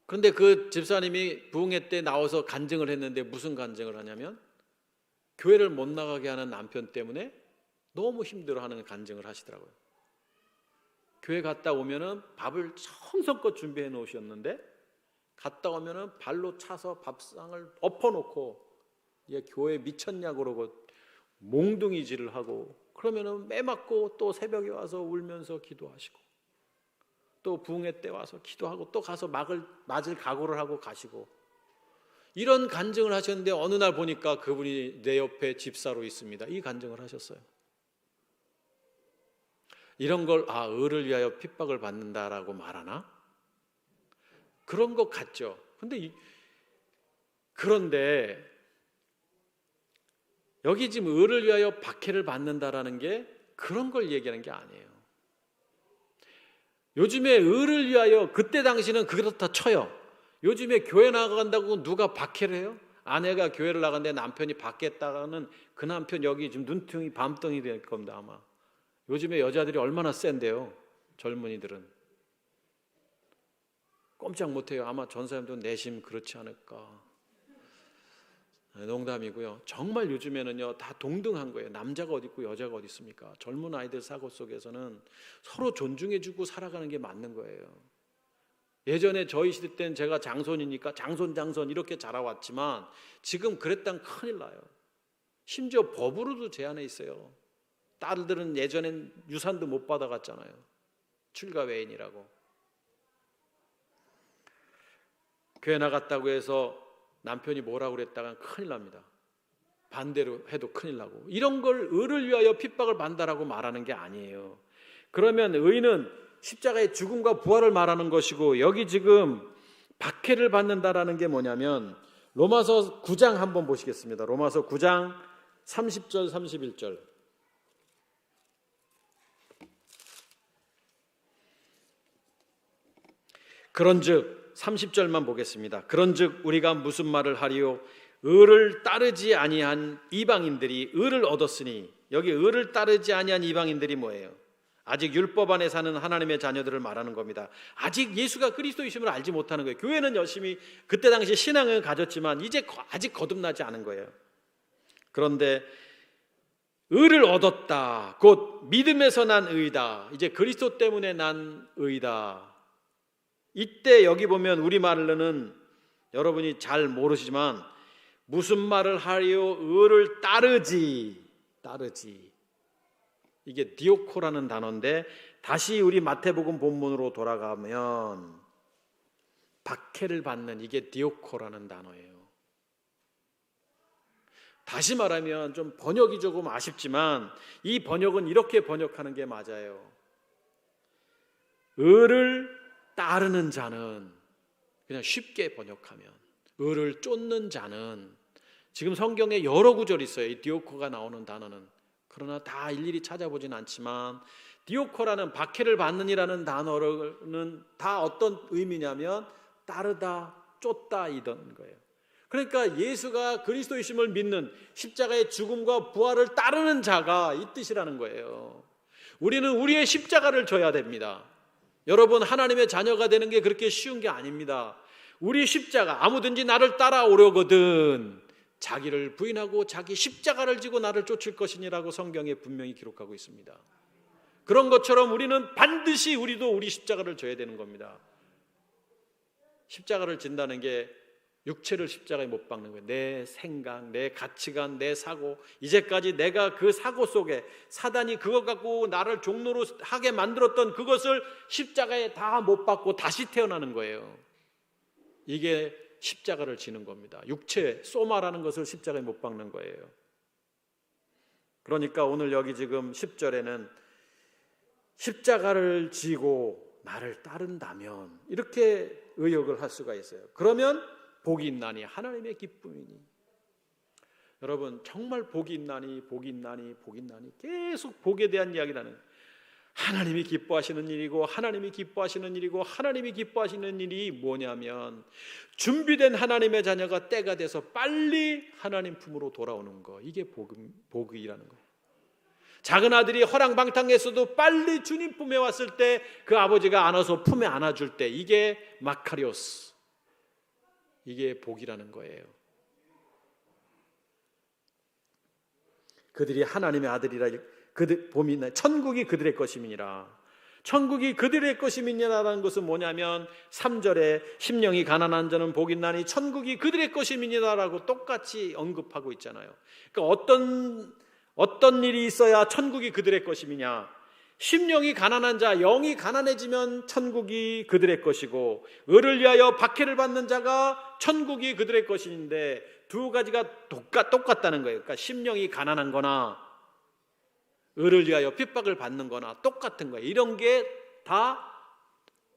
그런데 그 집사님이 부흥회 때 나와서 간증을 했는데 무슨 간증을 하냐면 교회를 못 나가게 하는 남편 때문에 너무 힘들어하는 간증을 하시더라고요. 교회 갔다 오면은 밥을 정성껏 준비해 놓으셨는데 갔다 오면은 발로 차서 밥상을 엎어놓고 교회 미쳤냐 그러고 몽둥이질을 하고 그러면은 매 맞고 또 새벽에 와서 울면서 기도하시고 또 부흥회 때 와서 기도하고 또 가서 맞을 각오를 하고 가시고 이런 간증을 하셨는데 어느 날 보니까 그분이 내 옆에 집사로 있습니다. 이 간증을 하셨어요. 이런 걸 의를 위하여 핍박을 받는다라고 말하나? 그런 것 같죠. 그런데 여기 지금 의를 위하여 박해를 받는다라는 게 그런 걸 얘기하는 게 아니에요. 요즘에 의를 위하여 그때 당시는 그렇다 쳐요. 요즘에 교회 나간다고 누가 박해를 해요? 아내가 교회를 나갔는데 남편이 박했다가는 그 남편 여기 지금 눈등이 밤덩이 될 겁니다 아마. 요즘에 여자들이 얼마나 센데요. 젊은이들은 꼼짝 못해요. 아마 전사님도 내심 그렇지 않을까. 농담이고요. 정말 요즘에는요 다 동등한 거예요. 남자가 어디 있고 여자가 어디 있습니까? 젊은 아이들 사고 속에서는 서로 존중해주고 살아가는 게 맞는 거예요. 예전에 저희 시대 때는 제가 장손이니까 장손 이렇게 자라왔지만 지금 그랬다면 큰일 나요. 심지어 법으로도 제한해 있어요. 딸들은 예전엔 유산도 못 받아갔잖아요. 출가 외인이라고. 교회 나갔다고 해서 남편이 뭐라고 그랬다가 큰일 납니다. 반대로 해도 큰일 나고. 이런 걸 의를 위하여 핍박을 받는다라고 말하는 게 아니에요. 그러면 의는 십자가의 죽음과 부활을 말하는 것이고, 여기 지금 박해를 받는다라는 게 뭐냐면 로마서 9장 한번 보시겠습니다. 로마서 9장 30절 31절. 그런즉 30절만 보겠습니다. 그런즉 우리가 무슨 말을 하리요? 의를 따르지 아니한 이방인들이 의를 얻었으니, 여기 의를 따르지 아니한 이방인들이 뭐예요? 아직 율법 안에 사는 하나님의 자녀들을 말하는 겁니다. 아직 예수가 그리스도이심을 알지 못하는 거예요. 교회는 열심히 그때 당시 신앙을 가졌지만 이제 아직 거듭나지 않은 거예요. 그런데 의를 얻었다, 곧 믿음에서 난 의다, 이제 그리스도 때문에 난 의다. 이때 여기 보면 우리말로는 여러분이 잘 모르시지만 무슨 말을 하리요? 의를 따르지. 이게 디오코라는 단어인데, 다시 우리 마태복음 본문으로 돌아가면 박해를 받는, 이게 디오코라는 단어예요. 다시 말하면 좀 번역이 조금 아쉽지만 이 번역은 이렇게 번역하는 게 맞아요. 의를 따르는 자는, 그냥 쉽게 번역하면 의를 쫓는 자는, 지금 성경에 여러 구절이 있어요. 이 디오코가 나오는 단어는. 그러나 다 일일이 찾아보진 않지만 디오코라는 박해를 받는이라는 단어는 다 어떤 의미냐면 따르다, 쫓다 이런 거예요. 그러니까 예수가 그리스도이심을 믿는, 십자가의 죽음과 부활을 따르는 자가 이 뜻이라는 거예요. 우리는 우리의 십자가를 져야 됩니다. 여러분, 하나님의 자녀가 되는 게 그렇게 쉬운 게 아닙니다. 우리 십자가, 아무든지 나를 따라오려거든 자기를 부인하고 자기 십자가를 지고 나를 쫓을 것이니라고 성경에 분명히 기록하고 있습니다. 그런 것처럼 우리는 반드시 우리도 우리 십자가를 져야 되는 겁니다. 십자가를 진다는 게 육체를 십자가에 못 박는 거예요. 내 생각, 내 가치관, 내 사고, 이제까지 내가 그 사고 속에 사단이 그것 갖고 나를 종로로 하게 만들었던 그것을 십자가에 다 못 박고 다시 태어나는 거예요. 이게 십자가를 지는 겁니다. 육체, 소마라는 것을 십자가에 못 박는 거예요. 그러니까 오늘 여기 지금 10절에는 십자가를 지고 나를 따른다면, 이렇게 의역을 할 수가 있어요. 그러면 복이 있나니 하나님의 기쁨이니. 여러분, 정말 복이 있나니 계속 복에 대한 이야기를 하는, 하나님이 기뻐하시는 일이고 하나님이 기뻐하시는 일이고 하나님이 기뻐하시는 일이 뭐냐면 준비된 하나님의 자녀가 때가 돼서 빨리 하나님 품으로 돌아오는 거, 이게 복이라는 거예요. 작은 아들이 허랑방탕했어도 빨리 주님 품에 왔을 때 그 아버지가 안아서 품에 안아줄 때, 이게 마카리오스, 이게 복이라는 거예요. 그들이 하나님의 아들이라, 그들 봄이 나 천국이 그들의 것임이니라. 천국이 그들의 것임이니라라는 것은 뭐냐면 3절에 심령이 가난한 자는 복이 있나니 천국이 그들의 것임이니라라고 똑같이 언급하고 있잖아요. 그러니까 어떤 일이 있어야 천국이 그들의 것임이냐? 심령이 가난한 자, 영이 가난해지면 천국이 그들의 것이고, 의를 위하여 박해를 받는 자가 천국이 그들의 것인데, 두 가지가 똑같다는 거예요. 그러니까 심령이 가난한 거나 의를 위하여 핍박을 받는 거나 똑같은 거예요. 이런 게 다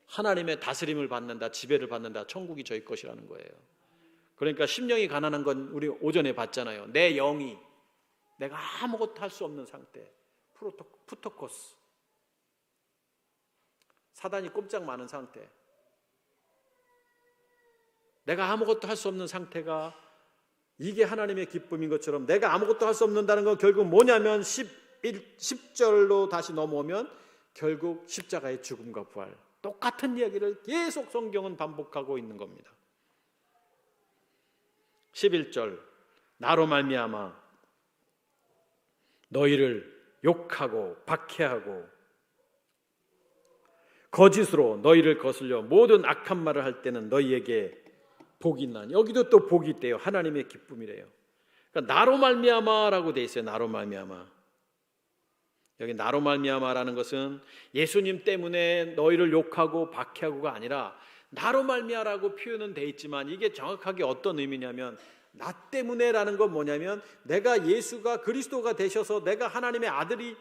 하나님의 다스림을 받는다, 지배를 받는다, 천국이 저희 것이라는 거예요. 그러니까 심령이 가난한 건 우리 오전에 봤잖아요. 내 영이 내가 아무것도 할 수 없는 상태, 푸토코스, 사단이 꼼짝 많은 상태, 내가 아무것도 할 수 없는 상태가 이게 하나님의 기쁨인 것처럼 내가 아무것도 할 수 없는다는 건 결국 뭐냐면 10절로 다시 넘어오면 결국 십자가의 죽음과 부활, 똑같은 이야기를 계속 성경은 반복하고 있는 겁니다. 11절, 나로 말미암아 너희를 욕하고 박해하고 거짓으로 너희를 거슬려 모든 악한 말을 할 때는 너희에게 복이 있나니. 여기도 또 복이 있대요. 하나님의 기쁨이래요. 그러니까 나로 말미암아라고 돼 있어요. 나로 말미암아. 여기 나로 말미암아라는 것은 예수님 때문에 너희를 욕하고 박해하고가 아니라 나로 말미암아라고 표현은 돼 있지만 이게 정확하게 어떤 의미냐면 나 때문에라는 건 뭐냐면 내가 예수가 그리스도가 되셔서 내가 하나님의 아들이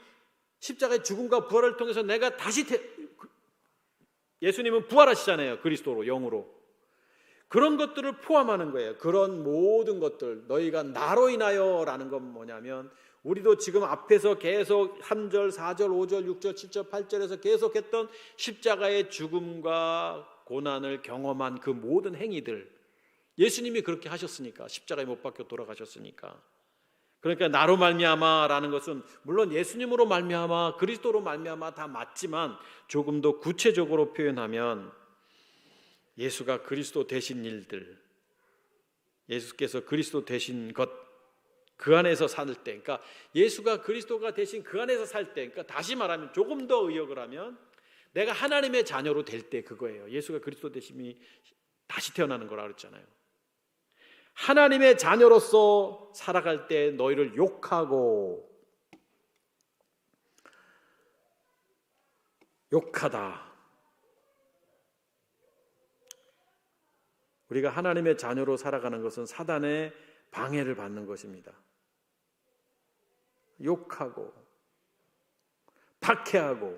십자가의 죽음과 부활을 통해서 내가 다시 예수님은 부활하시잖아요. 그리스도로, 영으로. 그런 것들을 포함하는 거예요. 그런 모든 것들, 너희가 나로 인하여라는 건 뭐냐면 우리도 지금 앞에서 계속 3절, 4절, 5절, 6절, 7절, 8절에서 계속했던 십자가의 죽음과 고난을 경험한 그 모든 행위들, 예수님이 그렇게 하셨으니까, 십자가에 못 박혀 돌아가셨으니까. 그러니까 나로 말미암아라는 것은 물론 예수님으로 말미암아, 그리스도로 말미암아 다 맞지만 조금 더 구체적으로 표현하면 예수가 그리스도 되신 일들, 예수께서 그리스도 되신 것, 그 안에서 살 때, 그러니까 예수가 그리스도가 되신 그 안에서 살 때, 그러니까 다시 말하면 조금 더 의역을 하면 내가 하나님의 자녀로 될 때 그거예요. 예수가 그리스도 되심이 다시 태어나는 거라 그랬잖아요. 하나님의 자녀로서 살아갈 때 너희를 욕하고, 욕하다. 우리가 하나님의 자녀로 살아가는 것은 사단의 방해를 받는 것입니다. 욕하고 박해하고,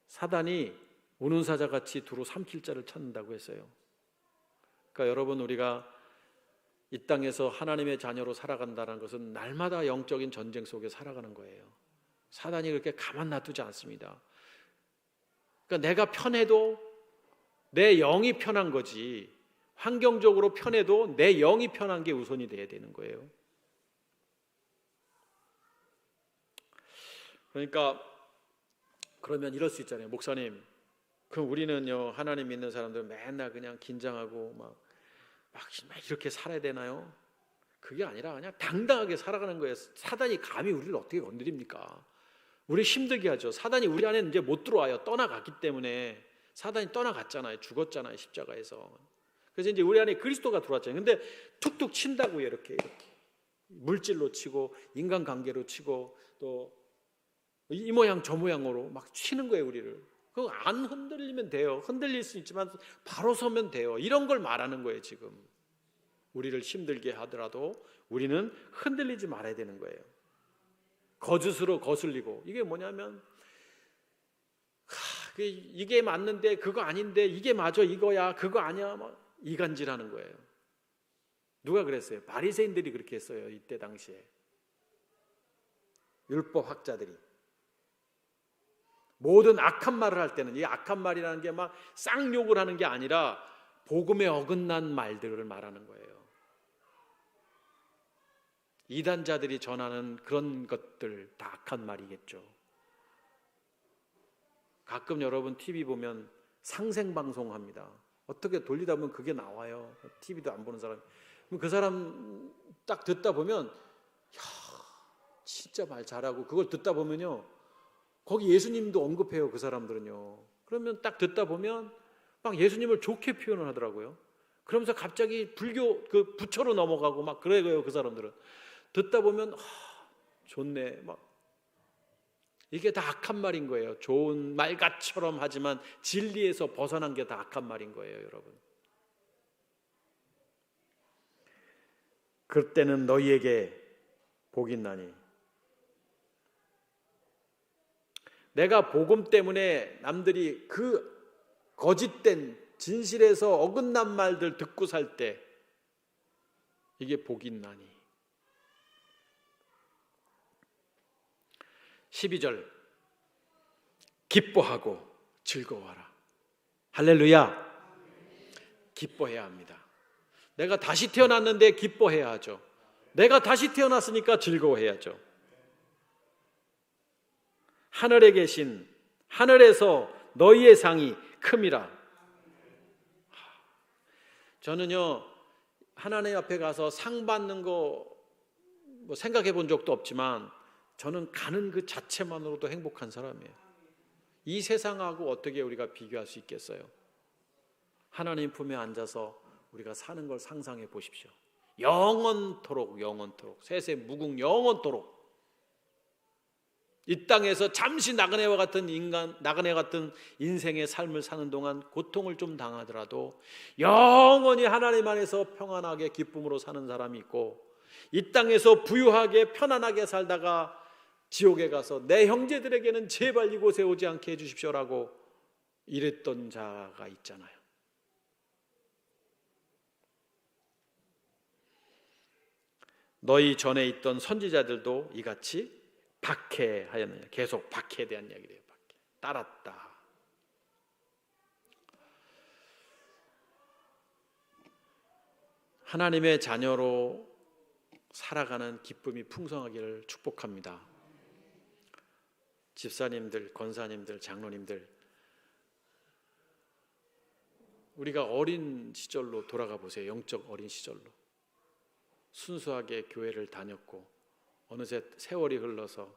사단이 우는 사자같이 두루 삼킬 자를 찾는다고 했어요. 그러니까 여러분, 우리가 이 땅에서 하나님의 자녀로 살아간다는 것은 날마다 영적인 전쟁 속에 살아가는 거예요. 사단이 그렇게 가만 놔두지 않습니다. 그러니까 내가 편해도 내 영이 편한 거지, 환경적으로 편해도 내 영이 편한 게 우선이 돼야 되는 거예요. 그러니까 그러면 이럴 수 있잖아요. 목사님, 그럼 우리는요, 하나님 믿는 사람들 맨날 그냥 긴장하고 막 이렇게 살아야 되나요? 그게 아니라 그냥 당당하게 살아가는 거예요. 사단이 감히 우리를 어떻게 건드립니까? 우리 힘들게 하죠. 사단이 우리 안에 이제 못 들어와요. 떠나갔기 때문에. 사단이 떠나갔잖아요. 죽었잖아요. 십자가에서. 그래서 이제 우리 안에 그리스도가 들어왔잖아요. 근데 툭툭 친다고요. 이렇게 물질로 치고 인간관계로 치고 또 이 모양 저 모양으로 막 치는 거예요. 우리를. 그거 안 흔들리면 돼요. 흔들릴 수 있지만 바로 서면 돼요. 이런 걸 말하는 거예요. 지금 우리를 힘들게 하더라도 우리는 흔들리지 말아야 되는 거예요. 거짓으로 거슬리고, 이게 뭐냐면 이게 맞는데 그거 아닌데 이게 맞아 이거야 그거 아니야 막 이간질하는 거예요. 누가 그랬어요? 바리새인들이 그렇게 했어요. 이때 당시에 율법학자들이. 모든 악한 말을 할 때는, 이 악한 말이라는 게 막 쌍욕을 하는 게 아니라 복음에 어긋난 말들을 말하는 거예요. 이단자들이 전하는 그런 것들 다 악한 말이겠죠. 가끔 여러분 TV 보면 상생방송 합니다. 어떻게 돌리다 보면 그게 나와요. TV도 안 보는 사람. 그럼 그 사람 딱 듣다 보면 야, 진짜 말 잘하고, 그걸 듣다 보면요, 거기 예수님도 언급해요. 그 사람들은요. 그러면 딱 듣다 보면 막 예수님을 좋게 표현을 하더라고요. 그러면서 갑자기 불교 그 부처로 넘어가고 막 그래요. 그 사람들은 듣다 보면 좋네 막. 이게 다 악한 말인 거예요. 좋은 말같처럼 하지만 진리에서 벗어난 게 다 악한 말인 거예요. 여러분, 그때는 너희에게 복이 있나니 내가 복음 때문에 남들이 그 거짓된 진실에서 어긋난 말들 듣고 살 때 이게 복이 있나니. 12절 기뻐하고 즐거워하라. 할렐루야. 기뻐해야 합니다. 내가 다시 태어났는데 기뻐해야 하죠. 내가 다시 태어났으니까 즐거워해야죠. 하늘에 계신 하늘에서 너희의 상이 큼이라. 저는요 하나님 앞에 가서 상 받는 거 뭐 생각해 본 적도 없지만 저는 가는 그 자체만으로도 행복한 사람이에요. 이 세상하고 어떻게 우리가 비교할 수 있겠어요? 하나님 품에 앉아서 우리가 사는 걸 상상해 보십시오. 영원토록 세세 무궁 영원토록 이 땅에서 잠시 나그네와 같은 나그네 같은 인생의 삶을 사는 동안 고통을 좀 당하더라도 영원히 하나님 안에서 평안하게 기쁨으로 사는 사람이 있고, 이 땅에서 부유하게 편안하게 살다가 지옥에 가서 내 형제들에게는 제발 이곳에 오지 않게 해주십시오라고 이랬던 자가 있잖아요. 너희 전에 있던 선지자들도 이같이 박해하였느냐. 계속 박해에 대한 이야기를 해요. 박해. 따랐다. 하나님의 자녀로 살아가는 기쁨이 풍성하기를 축복합니다. 집사님들, 권사님들, 장로님들, 우리가 어린 시절로 돌아가 보세요. 영적 어린 시절로 순수하게 교회를 다녔고, 어느새 세월이 흘러서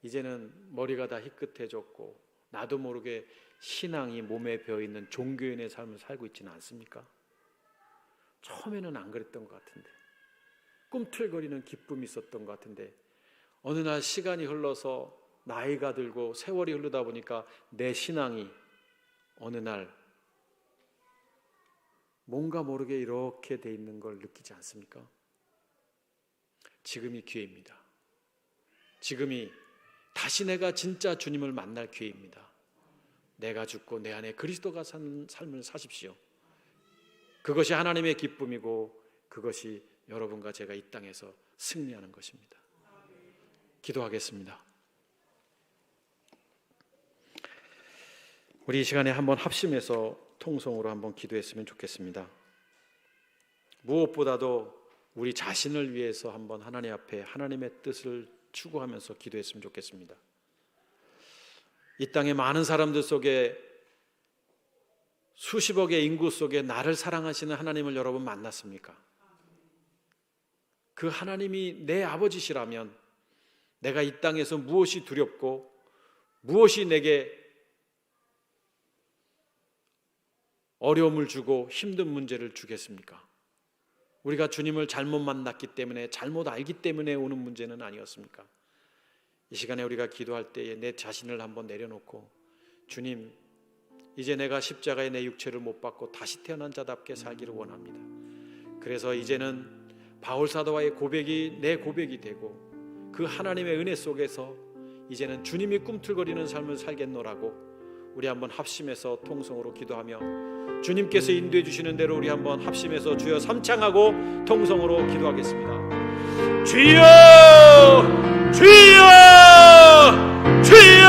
이제는 머리가 다 희끗해졌고 나도 모르게 신앙이 몸에 배어있는 종교인의 삶을 살고 있지는 않습니까? 처음에는 안 그랬던 것 같은데, 꿈틀거리는 기쁨이 있었던 것 같은데, 어느 날 시간이 흘러서 나이가 들고 세월이 흐르다 보니까 내 신앙이 어느 날 뭔가 모르게 이렇게 돼 있는 걸 느끼지 않습니까? 지금이 기회입니다. 지금이 다시 내가 진짜 주님을 만날 기회입니다. 내가 죽고 내 안에 그리스도가 사는 삶을 사십시오. 그것이 하나님의 기쁨이고 그것이 여러분과 제가 이 땅에서 승리하는 것입니다. 기도하겠습니다. 우리 이 시간에 한번 합심해서 통성으로 한번 기도했으면 좋겠습니다. 무엇보다도 우리 자신을 위해서 한번 하나님 앞에 하나님의 뜻을 추구하면서 기도했으면 좋겠습니다. 이 땅의 많은 사람들 속에, 수십억의 인구 속에 나를 사랑하시는 하나님을 여러분 만났습니까? 그 하나님이 내 아버지시라면 내가 이 땅에서 무엇이 두렵고 무엇이 내게 어려움을 주고 힘든 문제를 주겠습니까? 우리가 주님을 잘못 만났기 때문에, 잘못 알기 때문에 오는 문제는 아니었습니까? 이 시간에 우리가 기도할 때에 내 자신을 한번 내려놓고, 주님, 이제 내가 십자가에 내 육체를 못 받고 다시 태어난 자답게 살기를 원합니다. 그래서 이제는 바울사도와의 고백이 내 고백이 되고, 그 하나님의 은혜 속에서 이제는 주님이 꿈틀거리는 삶을 살겠노라고 우리 한번 합심해서 통성으로 기도하며, 주님께서 인도해 주시는 대로 우리 한번 합심해서 주여 삼창하고 통성으로 기도하겠습니다. 주여, 주여, 주여.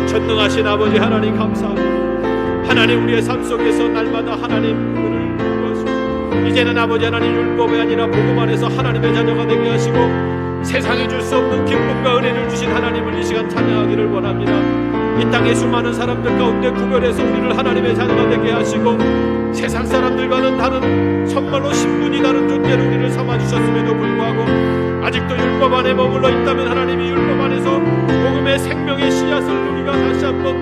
전능하신 아버지 하나님 감사합니다. 하나님, 우리의 삶 속에서 날마다 하나님 은혜를 부어주시고, 이제는 아버지 하나님 율법이 아니라 복음 안에서 하나님의 자녀가 되게 하시고, 세상에 줄 수 없는 기쁨과 은혜를 주신 하나님을 이 시간 찬양하기를 원합니다. 이 땅의 수많은 사람들 가운데 구별해서 우리를 하나님의 자녀가 되게 하시고, 세상 사람들과는 다른, 정말로 신분이 다른 존재로 우리를 삼아주셨음에도 불구하고 아직도 율법 안에 머물러 있다면, 하나님이 율법 안에서 복음의 생명의 씨앗을 우리가 다시 한번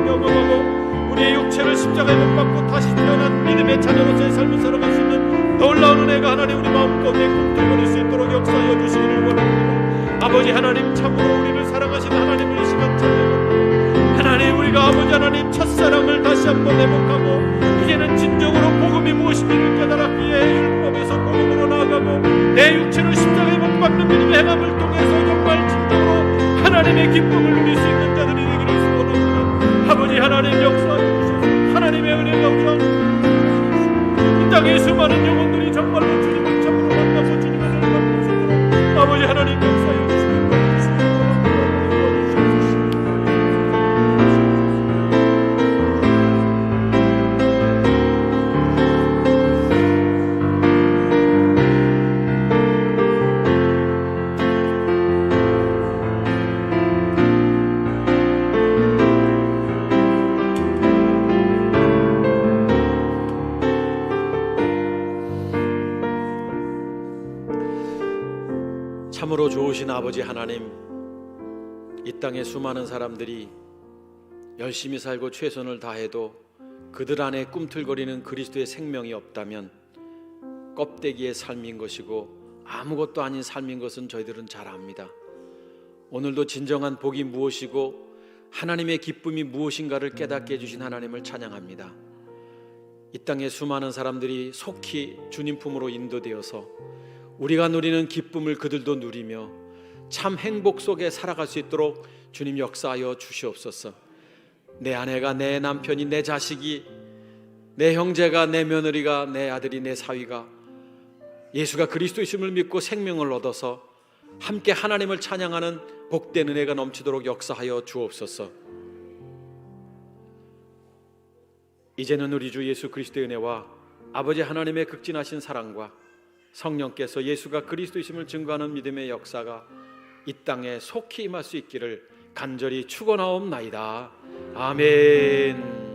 경험하고, 우리의 육체를 십자가에 못 박고 다시 태어난 믿음의 자녀로서의 삶을 살아갈 수 있는 놀라운 은혜가 하나님 우리 마음 가운데 꿈틀거릴 수 있도록 역사하여 주시기를 원합니다. 아버지 하나님, 참으로 우리를 사랑하시는 하나님을 이 시간 찬양합니다. 하나님, 우리가 아버지 하나님 첫사랑을 다시 한번 회복하고, 이제는 진정으로 복음이 무엇인지를 깨달았기에 율법에서 복음으로 나아가고, 내 육체를 십자가에 못 박는 믿음의 행함을 통해서 정말 진정으로 하나님의 기쁨을 누릴 수 있는 자들이 되기를 소원합니다. 아버지 하나님 역사해 주셔서 하나님의 은혜가 우리 안에 이 땅의 수많은 영혼들이 정말로 주님을 참으로 만나서 주님의 은혜를 받을 수 있도록 아버지 하나님 역사해 주시옵소서. 참으로 좋으신 아버지 하나님, 이 땅의 수많은 사람들이 열심히 살고 최선을 다해도 그들 안에 꿈틀거리는 그리스도의 생명이 없다면 껍데기의 삶인 것이고 아무것도 아닌 삶인 것은 저희들은 잘 압니다. 오늘도 진정한 복이 무엇이고 하나님의 기쁨이 무엇인가를 깨닫게 해주신 하나님을 찬양합니다. 이 땅의 수많은 사람들이 속히 주님 품으로 인도되어서 우리가 누리는 기쁨을 그들도 누리며 참 행복 속에 살아갈 수 있도록 주님 역사하여 주시옵소서. 내 아내가, 내 남편이, 내 자식이, 내 형제가, 내 며느리가, 내 아들이, 내 사위가 예수가 그리스도이심을 믿고 생명을 얻어서 함께 하나님을 찬양하는 복된 은혜가 넘치도록 역사하여 주옵소서. 이제는 우리 주 예수 그리스도의 은혜와 아버지 하나님의 극진하신 사랑과 성령께서 예수가 그리스도이심을 증거하는 믿음의 역사가 이 땅에 속히 임할 수 있기를 간절히 축원하옵나이다. 아멘.